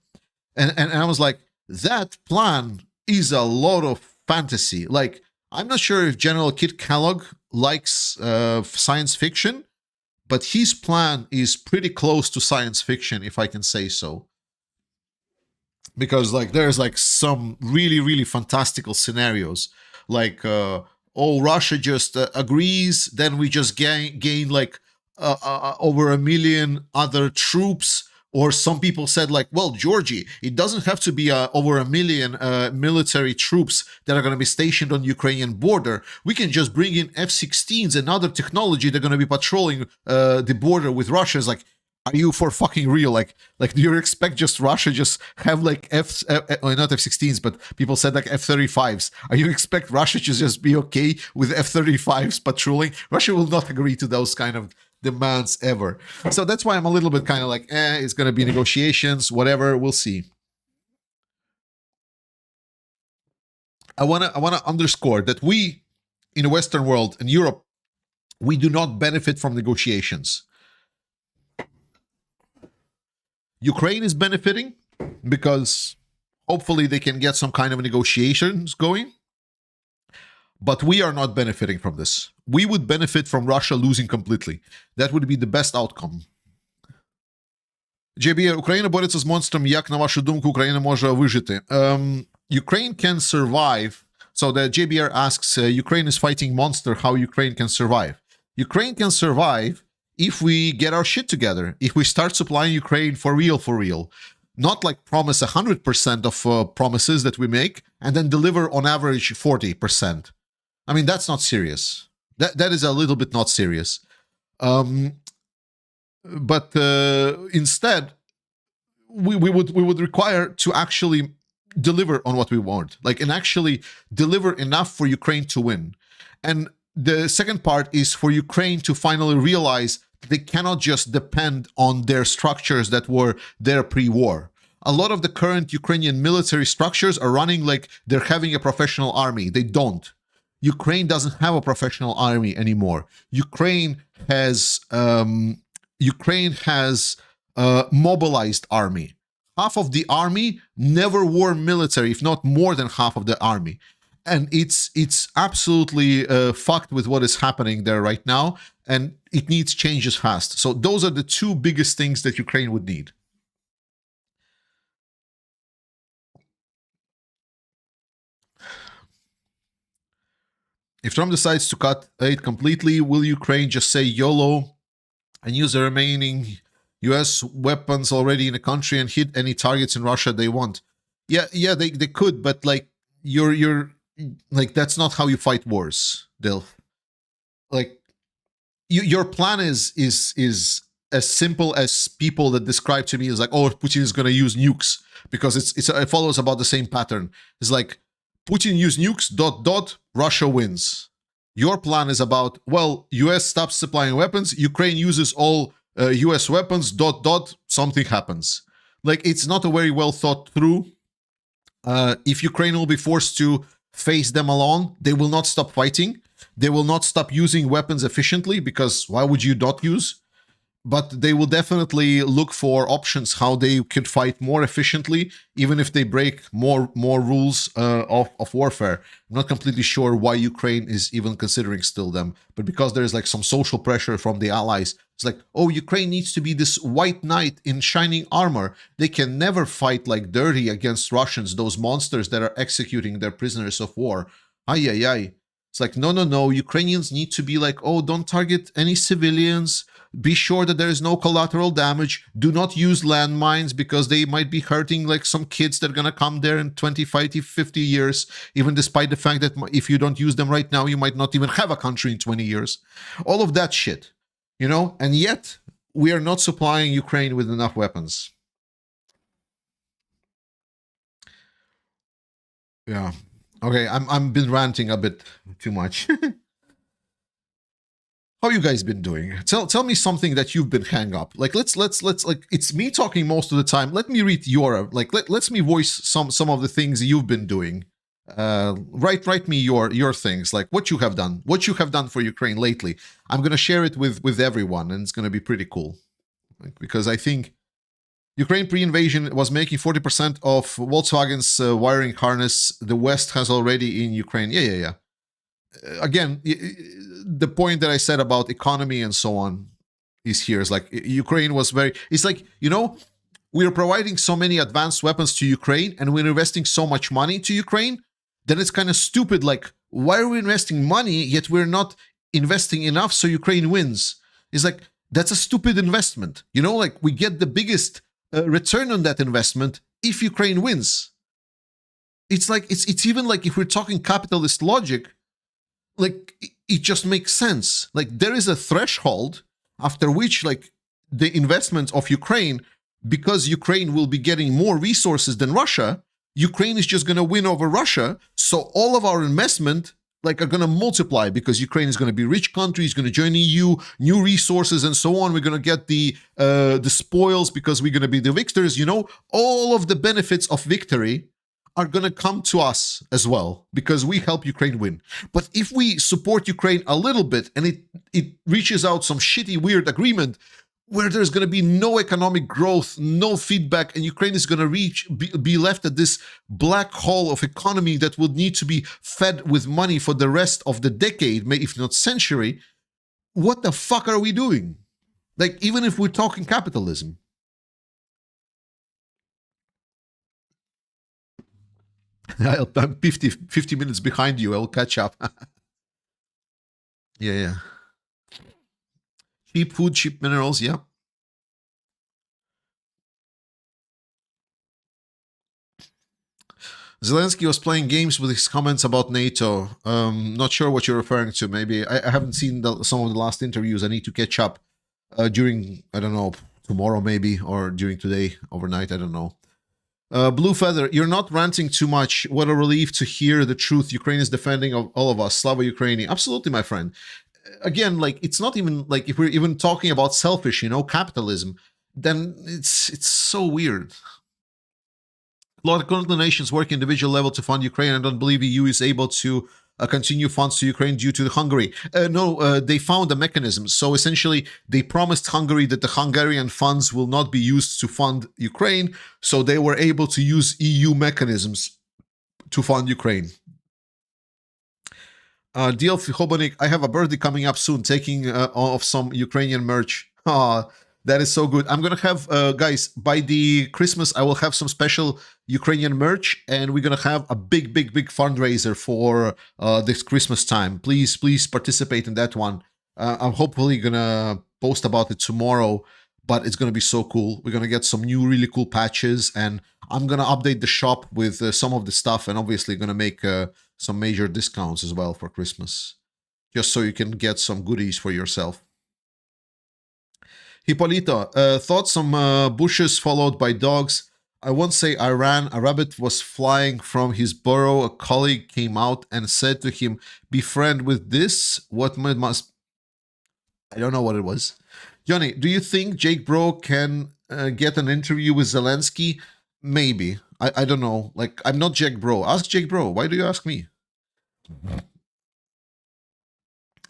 and I was like, that plan is a lot of fantasy. Like, I'm not sure if General Kit Kellogg likes science fiction, but his plan is pretty close to science fiction, if I can say so. Because like there's like some really, really fantastical scenarios, like Russia just agrees, then we just gain like over 1 million other troops. Or some people said like, well, Georgie, it doesn't have to be over 1 million military troops that are going to be stationed on the Ukrainian border. We can just bring in F-16s and other technology that are going to be patrolling the border with Russia. It's like, are you for fucking real? Like, do you expect just Russia just have like not F-16s, but people said like F-35s? Are you expect Russia to just be okay with F-35s patrolling? Russia will not agree to those kind of demands ever. So that's why I'm a little bit kind of like, it's going to be negotiations, whatever, we'll see. I want to underscore that we in the Western world and Europe, we do not benefit from negotiations. Ukraine is benefiting because hopefully they can get some kind of negotiations going. But we are not benefiting from this. We would benefit from Russia losing completely. That would be the best outcome. JB, Україна бореться з монстром. Як, на вашу думку, Україна може вижити? Ukraine can survive. So the JBR asks, Ukraine is fighting monster, how Ukraine can survive? Ukraine can survive if we get our shit together, if we start supplying Ukraine for real. Not like promise 100% of promises that we make and then deliver on average 40%. I mean, that's not serious. That is a little bit not serious. But instead, we would require to actually deliver on what we want, like, and actually deliver enough for Ukraine to win. And the second part is for Ukraine to finally realize they cannot just depend on their structures that were there pre-war. A lot of the current Ukrainian military structures are running like they're having a professional army. They don't. Ukraine doesn't have a professional army anymore. Ukraine has mobilized army. Half of the army never were military, if not more than half of the army. And it's absolutely fucked with what is happening there right now, and it needs changes fast. So those are the two biggest things that Ukraine would need. If Trump decides to cut aid completely, will Ukraine just say YOLO and use the remaining US weapons already in the country and hit any targets in Russia they want? Yeah, they could, but like you're like, that's not how you fight wars, Dil. Like your plan is as simple as people that describe to me as like, oh, Putin is going to use nukes, because it follows about the same pattern. It's like Putin use nukes, ... Russia wins. Your plan is about, well, US stops supplying weapons, Ukraine uses all US weapons, ... something happens. Like, it's not a very well thought through. If Ukraine will be forced to face them alone, they will not stop fighting. They will not stop using weapons efficiently, because why would you not use? But they will definitely look for options how they could fight more efficiently, even if they break more rules of warfare. I'm not completely sure why Ukraine is even considering still them, but because there's like some social pressure from the allies. It's like, oh, Ukraine needs to be this white knight in shining armor. They can never fight like dirty against Russians, those monsters that are executing their prisoners of war. Ay, ay, ay. It's like, no, Ukrainians need to be like, oh, don't target any civilians. Be sure that there is no collateral damage. Do not use landmines, because they might be hurting like some kids that are going to come there in 25 to 50 years, even despite the fact that if you don't use them right now, you might not even have a country in 20 years. All of that shit, you know? And yet, we are not supplying Ukraine with enough weapons. Yeah. Okay, I'm been ranting a bit too much. How you guys been doing? Tell me something that you've been hang up. Like let's like, it's me talking most of the time. Let me read your like let's me voice some of the things you've been doing. Write me your things, like what you have done for Ukraine lately. I'm gonna share it with everyone, and it's gonna be pretty cool. Like, because I think Ukraine pre-invasion was making 40% of Volkswagen's wiring harness. The West has already in Ukraine. Yeah. Again, the point that I said about economy and so on is here. Is like Ukraine was very. It's like, you know, we are providing so many advanced weapons to Ukraine, and we're investing so much money to Ukraine. Then it's kind of stupid. Like, why are we investing money yet we're not investing enough so Ukraine wins? It's like, that's a stupid investment. You know, like, we get the biggest return on that investment if Ukraine wins. It's like it's even like, if we're talking capitalist logic, like, it just makes sense. Like, there is a threshold after which, like, the investment of Ukraine, because Ukraine will be getting more resources than Russia, Ukraine is just going to win over Russia. So all of our investment, like, are going to multiply, because Ukraine is going to be a rich country, is going to join EU, new resources, and so on. We're going to get the spoils, because we're going to be the victors. You know, all of the benefits of victory are going to come to us as well, because we help Ukraine win. But if we support Ukraine a little bit, and it reaches out some shitty, weird agreement where there's going to be no economic growth, no feedback, and Ukraine is going to be left at this black hole of economy that would need to be fed with money for the rest of the decade, if not century, what the fuck are we doing? Like, even if we're talking capitalism. I'm 50 minutes behind you. I'll catch up. Yeah. Cheap food, cheap minerals, yeah. Zelensky was playing games with his comments about NATO. Not sure what you're referring to. Maybe I haven't seen some of the last interviews. I need to catch up during, I don't know, tomorrow maybe, or during today, overnight. I don't know. Blue Feather, you're not ranting too much. What a relief to hear the truth. Ukraine is defending of all of us. Slava Ukraini. Absolutely, my friend. Again, like, it's not even like, if we're even talking about selfish, capitalism, then it's so weird. A lot of continental nations work individual level to fund Ukraine. I don't believe EU is able to continue funds to Ukraine due to Hungary. No, they found a mechanism. So essentially, they promised Hungary that the Hungarian funds will not be used to fund Ukraine. So they were able to use EU mechanisms to fund Ukraine. DLF Hobonik, I have a birthday coming up soon, taking off some Ukrainian merch. That is so good. I'm going to have, guys, by the Christmas, I will have some special Ukrainian merch, and we're going to have a big fundraiser for this Christmas time. Please participate in that one. I'm hopefully going to post about it tomorrow, but it's going to be so cool. We're going to get some new really cool patches, and I'm going to update the shop with some of the stuff, and obviously going to make some major discounts as well for Christmas, just so you can get some goodies for yourself. Hippolito, thought some bushes followed by dogs. I won't say I ran. A rabbit was flying from his burrow. A colleague came out and said to him, "Befriend with this." What must... I don't know what it was. Johnny, do you think Jake Bro can get an interview with Zelensky? Maybe. I don't know. Like, I'm not Jake Bro. Ask Jake Bro. Why do you ask me?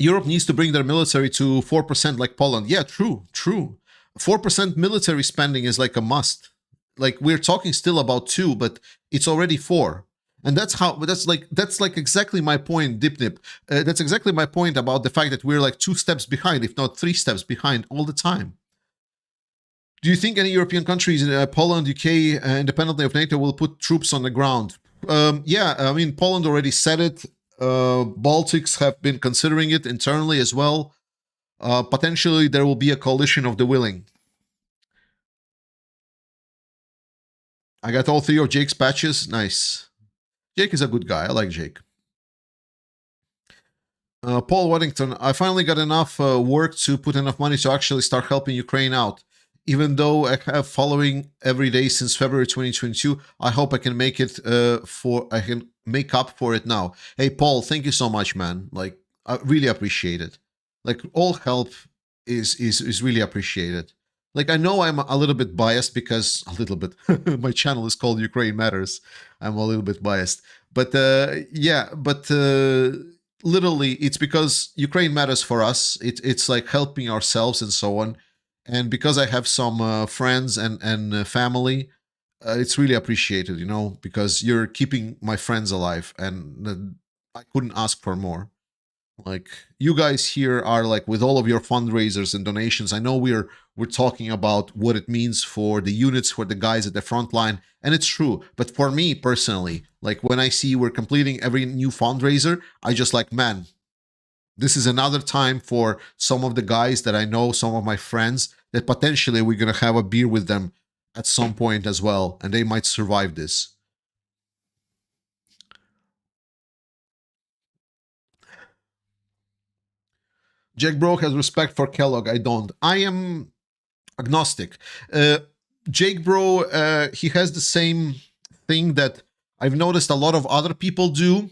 Europe needs to bring their military to 4% like Poland. Yeah, true. 4% military spending is like a must. Like, we're talking still about 2, but it's already 4. And that's like exactly my point, Dipnip. That's exactly my point about the fact that we're like 2 steps behind, if not 3 steps behind all the time. Do you think any European countries, Poland, UK, independently of NATO, will put troops on the ground? Yeah, I mean, Poland already said it. Baltics have been considering it internally as well. Potentially, there will be a coalition of the willing. I got all 3 of Jake's patches. Nice. Jake is a good guy. I like Jake. Paul Waddington, I finally got enough work to put enough money to actually start helping Ukraine out. Even though I have following every day since February 2022, I hope I can make it I can make up for it now. Hey, Paul, thank you so much, man. Like, I really appreciate it. Like, all help is really appreciated. Like, I know I'm a little bit biased because my channel is called Ukraine Matters. I'm a little bit biased, but literally, it's because Ukraine matters for us. It's like helping ourselves and so on. And because I have some friends and family, it's really appreciated, because you're keeping my friends alive, and I couldn't ask for more. Like, you guys here are like, with all of your fundraisers and donations, I know we're talking about what it means for the units, for the guys at the front line, and it's true. But for me personally, like, when I see we're completing every new fundraiser, I just like, man, this is another time for some of the guys that I know, some of my friends, that potentially we're going to have a beer with them at some point as well, and they might survive this. Jack Bro has respect for Kellogg. I don't. I am agnostic. Jake Bro, he has the same thing that I've noticed a lot of other people do,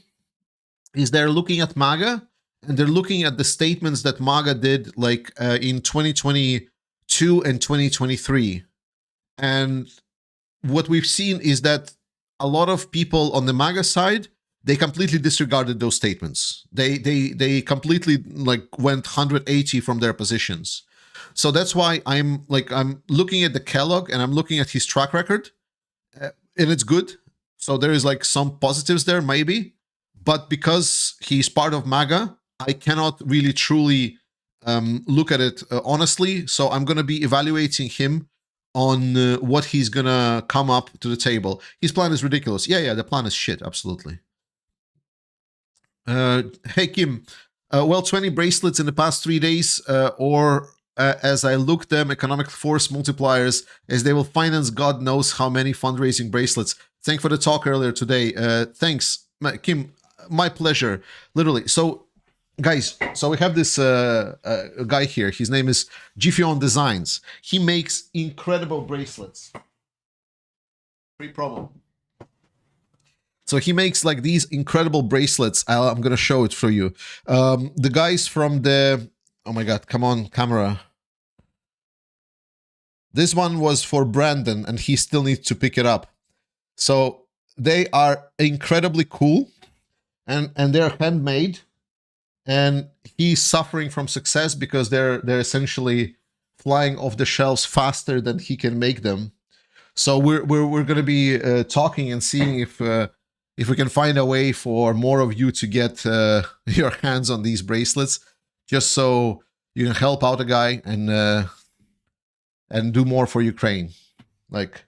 is they're looking at MAGA, and they're looking at the statements that MAGA did, like in 2022 and 2023. And what we've seen is that a lot of people on the MAGA side, they completely disregarded those statements. They completely like went 180 from their positions. So that's why I'm looking at the Kellogg, and I'm looking at his track record, and it's good. So there is like some positives there, maybe. But because he's part of MAGA, I cannot really truly look at it honestly. So I'm going to be evaluating him what he's gonna come up to the table. His plan is ridiculous. Yeah, the plan is shit. Absolutely. Hey Kim, well, 20 bracelets in the past 3 days, or as I look them, economic force multipliers, as they will finance God knows how many fundraising bracelets. Thank for the talk earlier today. Thanks, Kim. My pleasure. Literally. So, guys, so we have this guy here. His name is Jifion Designs. He makes incredible bracelets. Free promo. So he makes like these incredible bracelets. I'm gonna show it for you. The guys from the, oh my god, come on, camera. This one was for Brandon, and he still needs to pick it up. So they are incredibly cool, and they're handmade. And he's suffering from success because they're essentially flying off the shelves faster than he can make them. So we're gonna be talking and seeing if we can find a way for more of you to get your hands on these bracelets, just so you can help out a guy and do more for Ukraine. Like,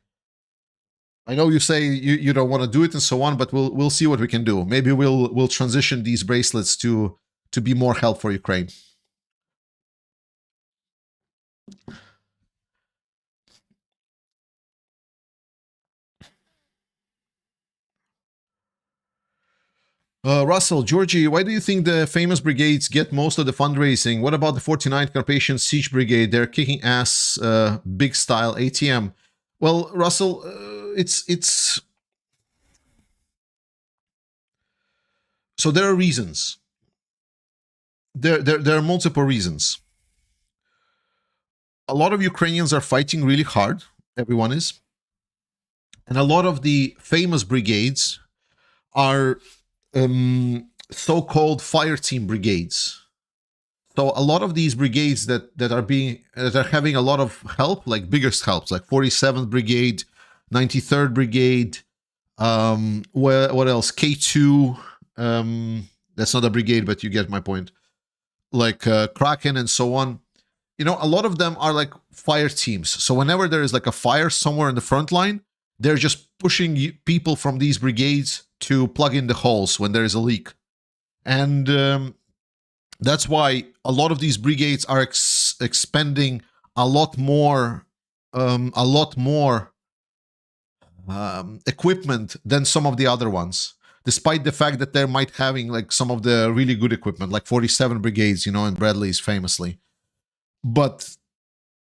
I know you say you don't want to do it and so on, but we'll see what we can do. Maybe we'll transition these bracelets to be more help for Ukraine. Russell, Georgie, why do you think the famous brigades get most of the fundraising? What about the 49th Carpathian Siege Brigade? They're kicking ass, big style ATM. Well, Russell, it's so there are reasons. There are multiple reasons. A lot of Ukrainians are fighting really hard. Everyone is. And a lot of the famous brigades are so-called fire team brigades. So a lot of these brigades that are having a lot of help, like biggest helps, like 47th Brigade, 93rd Brigade, what else? K2. That's not a brigade, but you get my point. Like Kraken and so on. You know, a lot of them are like fire teams. So whenever there is like a fire somewhere in the front line, they're just pushing people from these brigades to plug in the holes when there is a leak. And that's why a lot of these brigades are expending a lot more equipment than some of the other ones, despite the fact that they might having like some of the really good equipment, like 47 brigades, you know, and Bradley's famously. But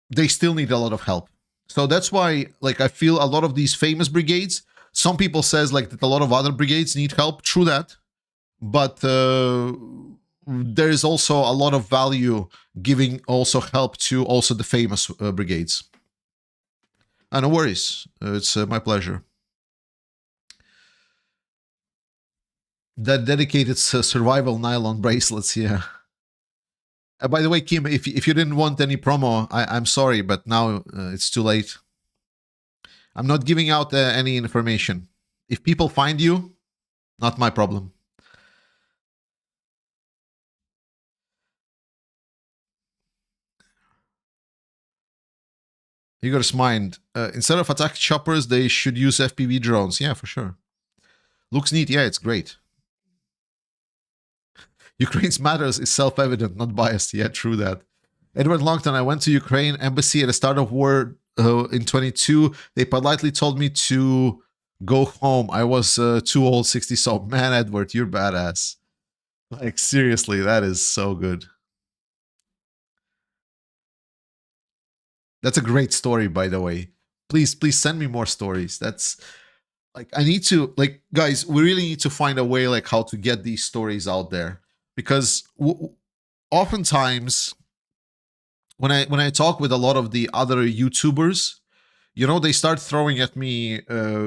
they still need a lot of help. So that's why, like, I feel a lot of these famous brigades, some people says like that a lot of other brigades need help, true that, but there is also a lot of value giving also help to also the famous brigades. No worries, it's my pleasure. That dedicated survival nylon bracelets, yeah. By the way, Kim, if you didn't want any promo, I'm sorry, but now it's too late. I'm not giving out any information. If people find you, not my problem. Igor's mind. Instead of attack choppers, they should use FPV drones. Yeah, for sure. Looks neat. Yeah, it's great. Ukraine's matters is self-evident, not biased. Yeah, true that. Edward Longton, I went to Ukraine embassy at the start of war in 22. They politely told me to go home. I was too old, 60. So, man, Edward, you're badass. Like, seriously, that is so good. That's a great story, by the way. Please send me more stories. That's like, I need to, like, guys, we really need to find a way like how to get these stories out there, because oftentimes when I talk with a lot of the other YouTubers, you know, they start throwing at me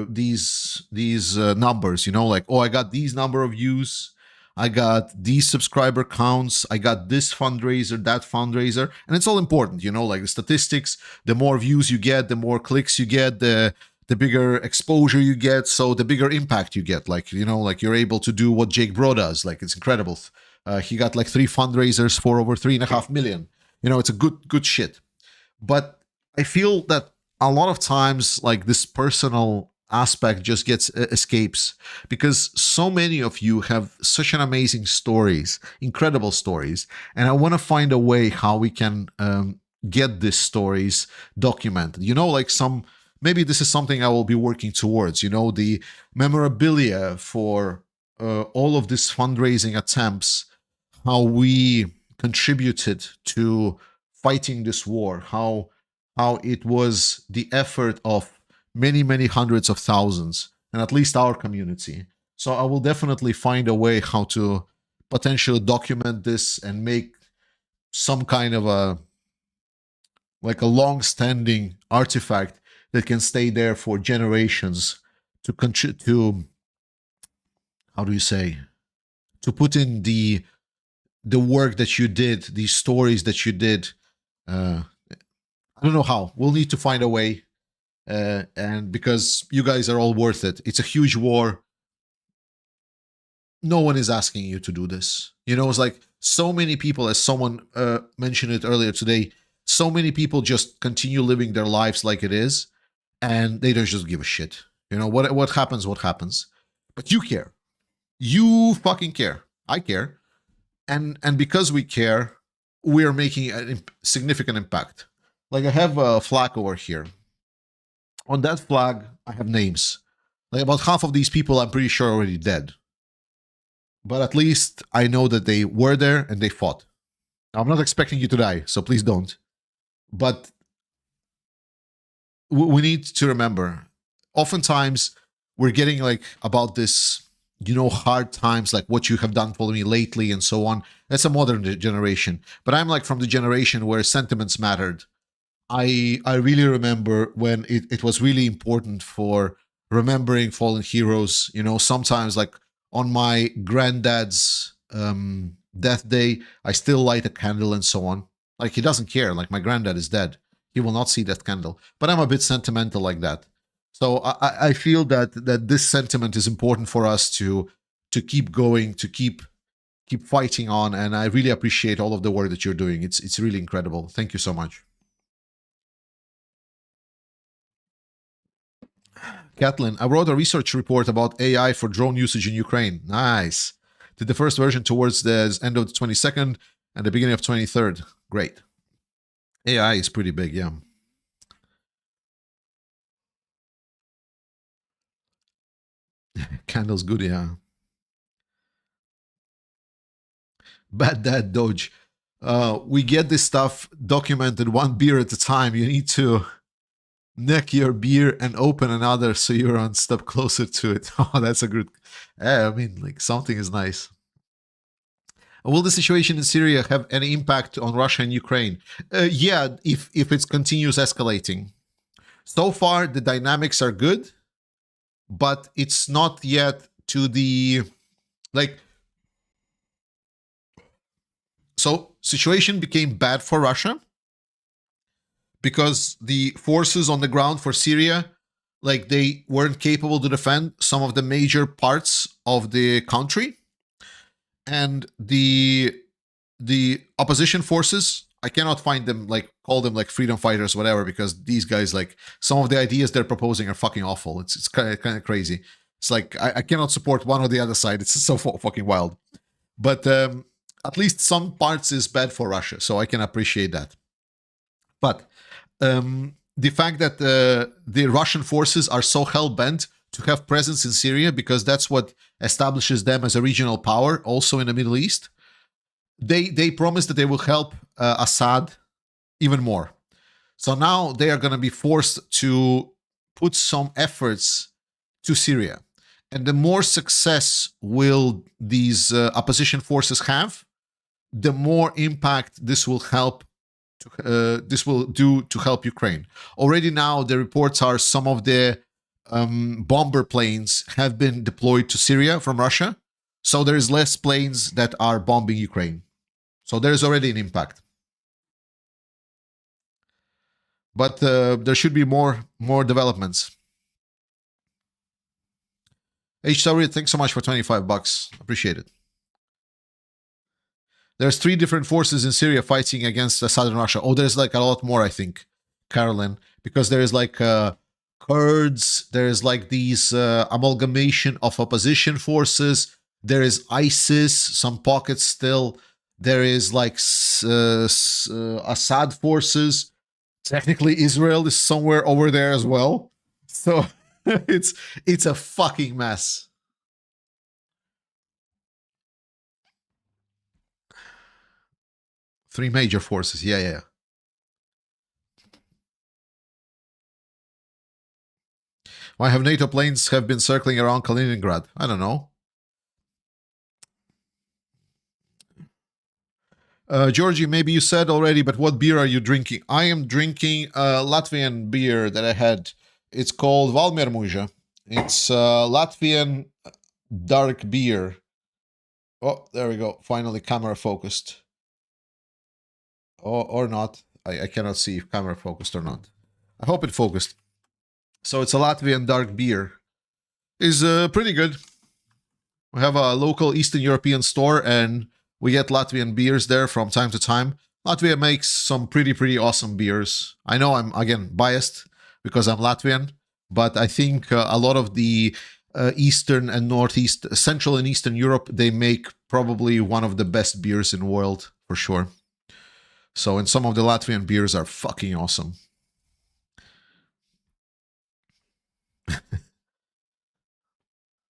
these numbers, you know, like, oh, I got these number of views, I got these subscriber counts, I got this fundraiser, that fundraiser, and it's all important, you know, like the statistics. The more views you get, the more clicks you get, the bigger exposure you get, so the bigger impact you get. Like, you know, like you're able to do what Jake Bro does. Like, it's incredible. He got like 3 fundraisers for over 3.5 million. You know, it's a good shit. But I feel that a lot of times, like, this personal aspect just gets escapes, because so many of you have such an amazing stories, incredible stories, and I want to find a way how we can get these stories documented. Like, maybe this is something I will be working towards. The memorabilia for all of these fundraising attempts, how we contributed to fighting this war, how it was the effort of many, many hundreds of thousands, and at least our community. So I will definitely find a way how to potentially document this and make some kind of a long-standing artifact that can stay there for generations to how do you say, to put in the work that you did, the stories that you did. I don't know how. We'll need to find a way. And because you guys are all worth it. It's a huge war. No one is asking you to do this. It's like so many people, as someone mentioned it earlier today, so many people just continue living their lives like it is, and they don't just give a shit. What happens, what happens. But you care. You fucking care. I care. And because we care, we're making a significant impact. Like, I have a flag over here. On that flag, I have names. Like, about half of these people, I'm pretty sure, are already dead. But at least I know that they were there and they fought. Now, I'm not expecting you to die, so please don't. But we need to remember, oftentimes we're getting like about this, hard times, like what you have done for me lately and so on. That's a modern generation. But I'm like from the generation where sentiments mattered. I really remember when it was really important for remembering fallen heroes. Sometimes, like, on my granddad's death day, I still light a candle and so on. Like, he doesn't care. Like, my granddad is dead. He will not see that candle. But I'm a bit sentimental like that. So I feel that this sentiment is important for us to keep going, to keep fighting on. And I really appreciate all of the work that you're doing. It's really incredible. Thank you so much. Kathleen, I wrote a research report about AI for drone usage in Ukraine. Nice. Did the first version towards the end of the 22nd and the beginning of 23rd. Great. AI is pretty big, yeah. Candle's good, yeah. Bad Dad Doge. We get this stuff documented one beer at a time. You need to neck your beer and open another so you're one step closer to it. Oh, that's a good. I mean, like, something is nice. Will the situation in Syria have any impact on Russia and Ukraine? Yeah, if it continues escalating. So far, the dynamics are good, but it's not yet to the, like, so situation became bad for Russia because the forces on the ground for Syria, like, they weren't capable to defend some of the major parts of the country. And the opposition forces, I cannot find them, like, call them like freedom fighters, whatever, because these guys, like, some of the ideas they're proposing are fucking awful. It's kind of crazy. It's like I cannot support one or the other side. It's so fucking wild. But at least some parts is bad for Russia, so I can appreciate that. But the fact that the Russian forces are so hell-bent to have presence in Syria, because that's what establishes them as a regional power, also in the Middle East, they promise that they will help Assad even more. So now they are going to be forced to put some efforts to Syria. And the more success will these opposition forces have, the more impact this will help. This will do to help Ukraine. Already now, the reports are some of the bomber planes have been deployed to Syria from Russia. So there is less planes that are bombing Ukraine. So there is already an impact. But there should be more developments. H. Sorry, thanks so much for $25. Appreciate it. There's 3 different forces in Syria fighting against southern Russia. Oh, there's like a lot more, I think, Carolyn. because there is like Kurds, there is like these amalgamation of opposition forces, there is ISIS, some pockets still, there is like Assad forces. Technically, Israel is somewhere over there as well. So it's a fucking mess. Three major forces. Yeah. Why have NATO planes have been circling around Kaliningrad? I don't know. Georgie, maybe you said already, but what beer are you drinking? I am drinking a Latvian beer that I had. It's called Valmiermuža. It's Latvian dark beer. Oh, there we go. Finally, camera focused. Or not. I cannot see if camera focused or not. I hope it focused. So it's a Latvian dark beer. It's pretty good. We have a local Eastern European store, and we get Latvian beers there from time to time. Latvia makes some pretty awesome beers. I know I'm, again, biased because I'm Latvian, but I think a lot of the Eastern and Northeast, Central and Eastern Europe, they make probably one of the best beers in the world, for sure. So, and some of the Latvian beers are fucking awesome.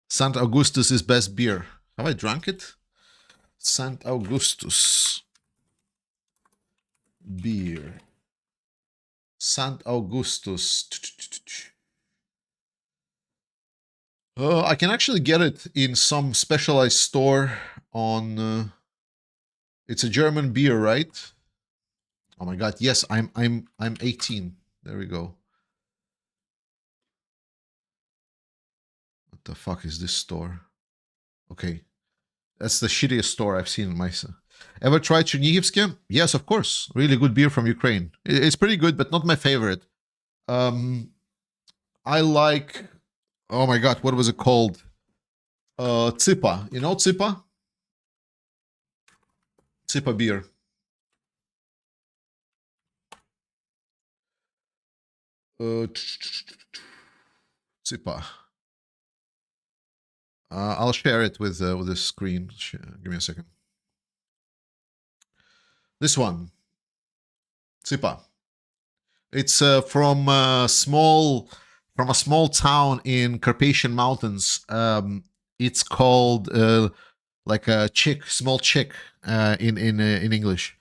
Sant Augustus is best beer. Have I drunk it? Sant Augustus beer. Sant Augustus. I can actually get it in some specialized store on. It's a German beer, right? Oh my god! Yes, I'm 18. There we go. What the fuck is this store? Okay. That's the shittiest store I've seen in my... Ever tried Chernihivsky? Yes, of course. Really good beer from Ukraine. It's pretty good, but not my favorite. I like... Oh my god, what was it called? Tsipa. You know Tsipa? Tsipa beer. Tsipa. I'll share it with this screen. Give me a second. This one, Tsipa. It's from a small town in Carpathian Mountains. It's called like a small chick in English,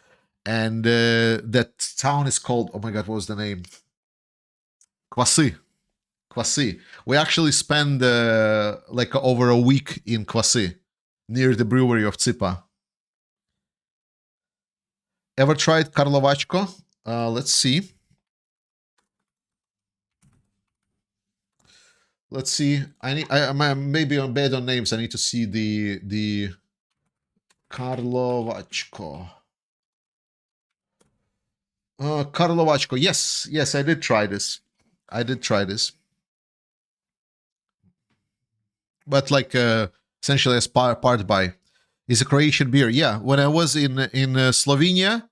and that town is called, oh my god, what was the name? Kwasi. We actually spend like over a week in Kwasi, near the brewery of Tsipa. Ever tried Karlovachko? Let's see. Let's see. I'm maybe on bad on names. I need to see the Karlovachko. Karlovachko. Yes, I did try this. But like essentially as part by, is a Croatian beer. Yeah, when I was in Slovenia,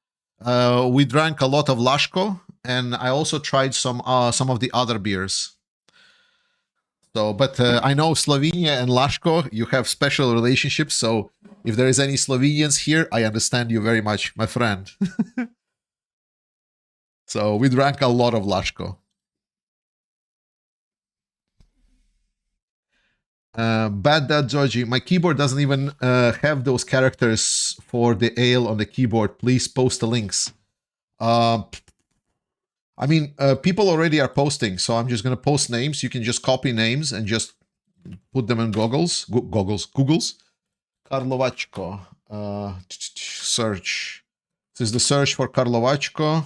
we drank a lot of Lashko, and I also tried some of the other beers. So, but I know Slovenia and Lashko, you have special relationships. So, if there is any Slovenians here, I understand you very much, my friend. So, we drank a lot of Lashko. Bad Dad Georgie, my keyboard doesn't even have those characters for the ale on the keyboard. Please post the links. I mean, people already are posting, so I'm just going to post names. You can just copy names and just put them in Googles. Karlovachko. Search. This is the search for Karlovachko.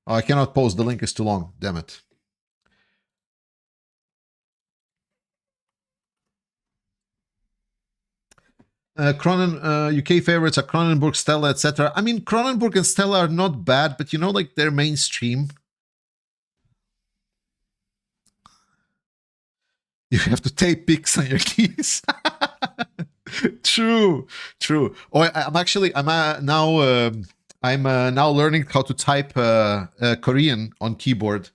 Oh, I cannot post. The link is too long. Damn it. UK favorites are Kronenbourg, Stella, etc. I mean, Kronenbourg and Stella are not bad, but you know, like, they're mainstream. You have to tape pics on your keys. True. Oh, I'm now learning how to type Korean on keyboard.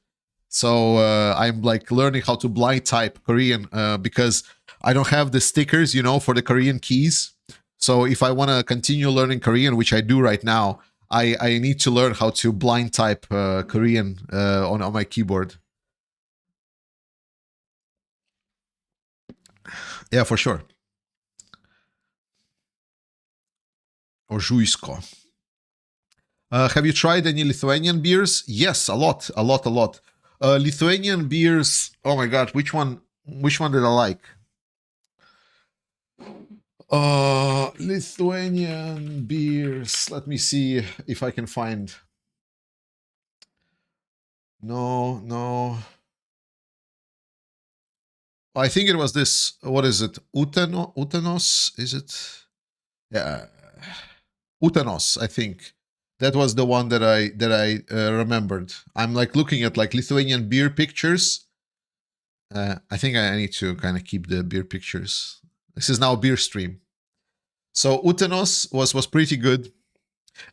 So I'm like learning how to blind type Korean because I don't have the stickers, you know, for the Korean keys. So if I want to continue learning Korean, which I do right now, I need to learn how to blind type Korean on my keyboard. Yeah, for sure. Ožujsko. Have you tried any Lithuanian beers? Yes, a lot. Lithuanian beers. Oh my god, which one? Which one did I like? Lithuanian beers. Let me see if I can find. No. I think it was this. What is it? Utenos? Is it? Yeah, Utenos. I think that was the one that I remembered. I'm like looking at like Lithuanian beer pictures. I think I need to kind of keep the beer pictures. This is now a beer stream. So Utenos was pretty good.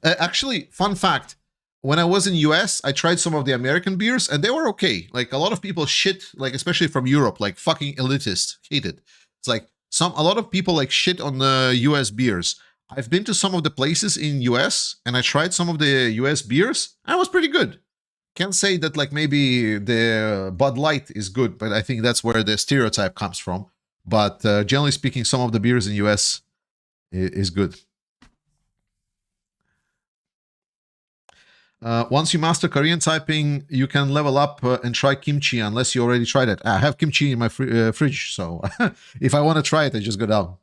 Actually, fun fact. When I was in US, I tried some of the American beers and they were okay. Like a lot of people shit, like especially from Europe, like fucking elitist, hate it. It's like a lot of people like shit on the US beers. I've been to some of the places in US and I tried some of the US beers and it was pretty good. Can't say that like maybe the Bud Light is good, but I think that's where the stereotype comes from. But generally speaking, some of the beers in US is good. Once you master Korean typing, you can level up and try kimchi unless you already tried it. I have kimchi in my fridge, so if I want to try it, I just go down.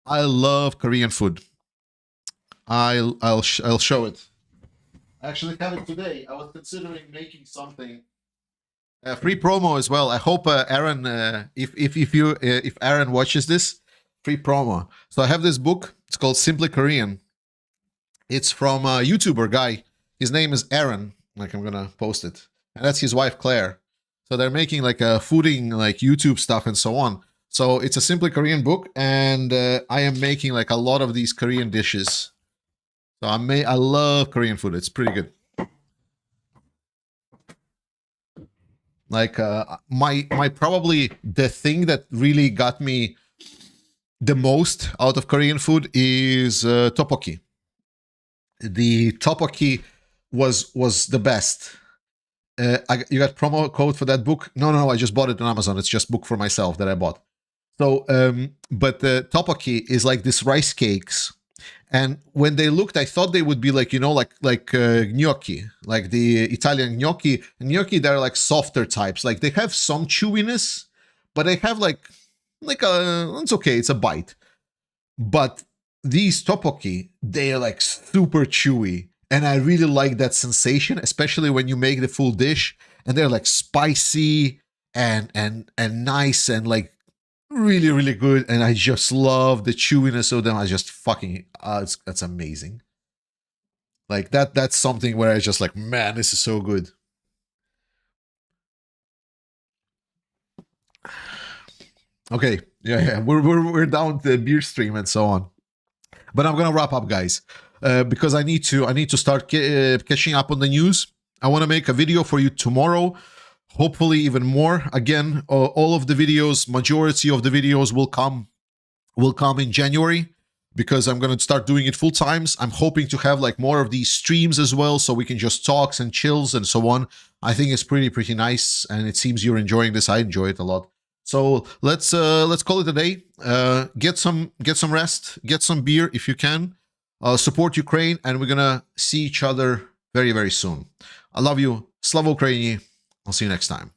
I love Korean food. I'll show it. I actually have it today. I was considering making something. Free promo as well. I hope Aaron, if Aaron watches this, free promo. So I have this book. It's called Simply Korean. It's from a YouTuber guy. His name is Aaron. Like I'm gonna post it, and that's his wife Claire. So they're making like a fooding, like YouTube stuff and so on. So it's a Simply Korean book, and I am making like a lot of these Korean dishes. So I love Korean food. It's pretty good. Like my probably the thing that really got me the most out of Korean food is tteokbokki. The tteokbokki was the best. You got promo code for that book? No, I just bought it on Amazon. It's just book for myself that I bought. So, but the tteokbokki is like this rice cakes. And when they looked, I thought they would be like, you know, like gnocchi, like the Italian gnocchi. And gnocchi, they're like softer types. Like they have some chewiness, but they have like it's okay, it's a bite. But these tteokbokki, they are like super chewy. And I really like that sensation, especially when you make the full dish and they're like spicy and nice and like really, really good. And I just love the chewiness of them. I just fucking, that's amazing. Like that's something where I just like, man, this is so good. Okay, yeah, we're down to the beer stream and so on. But I'm gonna wrap up, guys, because I need to start catching up on the news. I want to make a video for you tomorrow, hopefully even more. Again, all of the videos, majority of the videos will come in January because I'm gonna start doing it full times. I'm hoping to have like more of these streams as well, so we can just talks and chills and so on. I think it's pretty nice, and it seems you're enjoying this. I enjoy it a lot. So let's call it a day. Get some rest, get some beer if you can. Support Ukraine, and we're gonna see each other very soon. I love you. Slava Ukraini. I'll see you next time.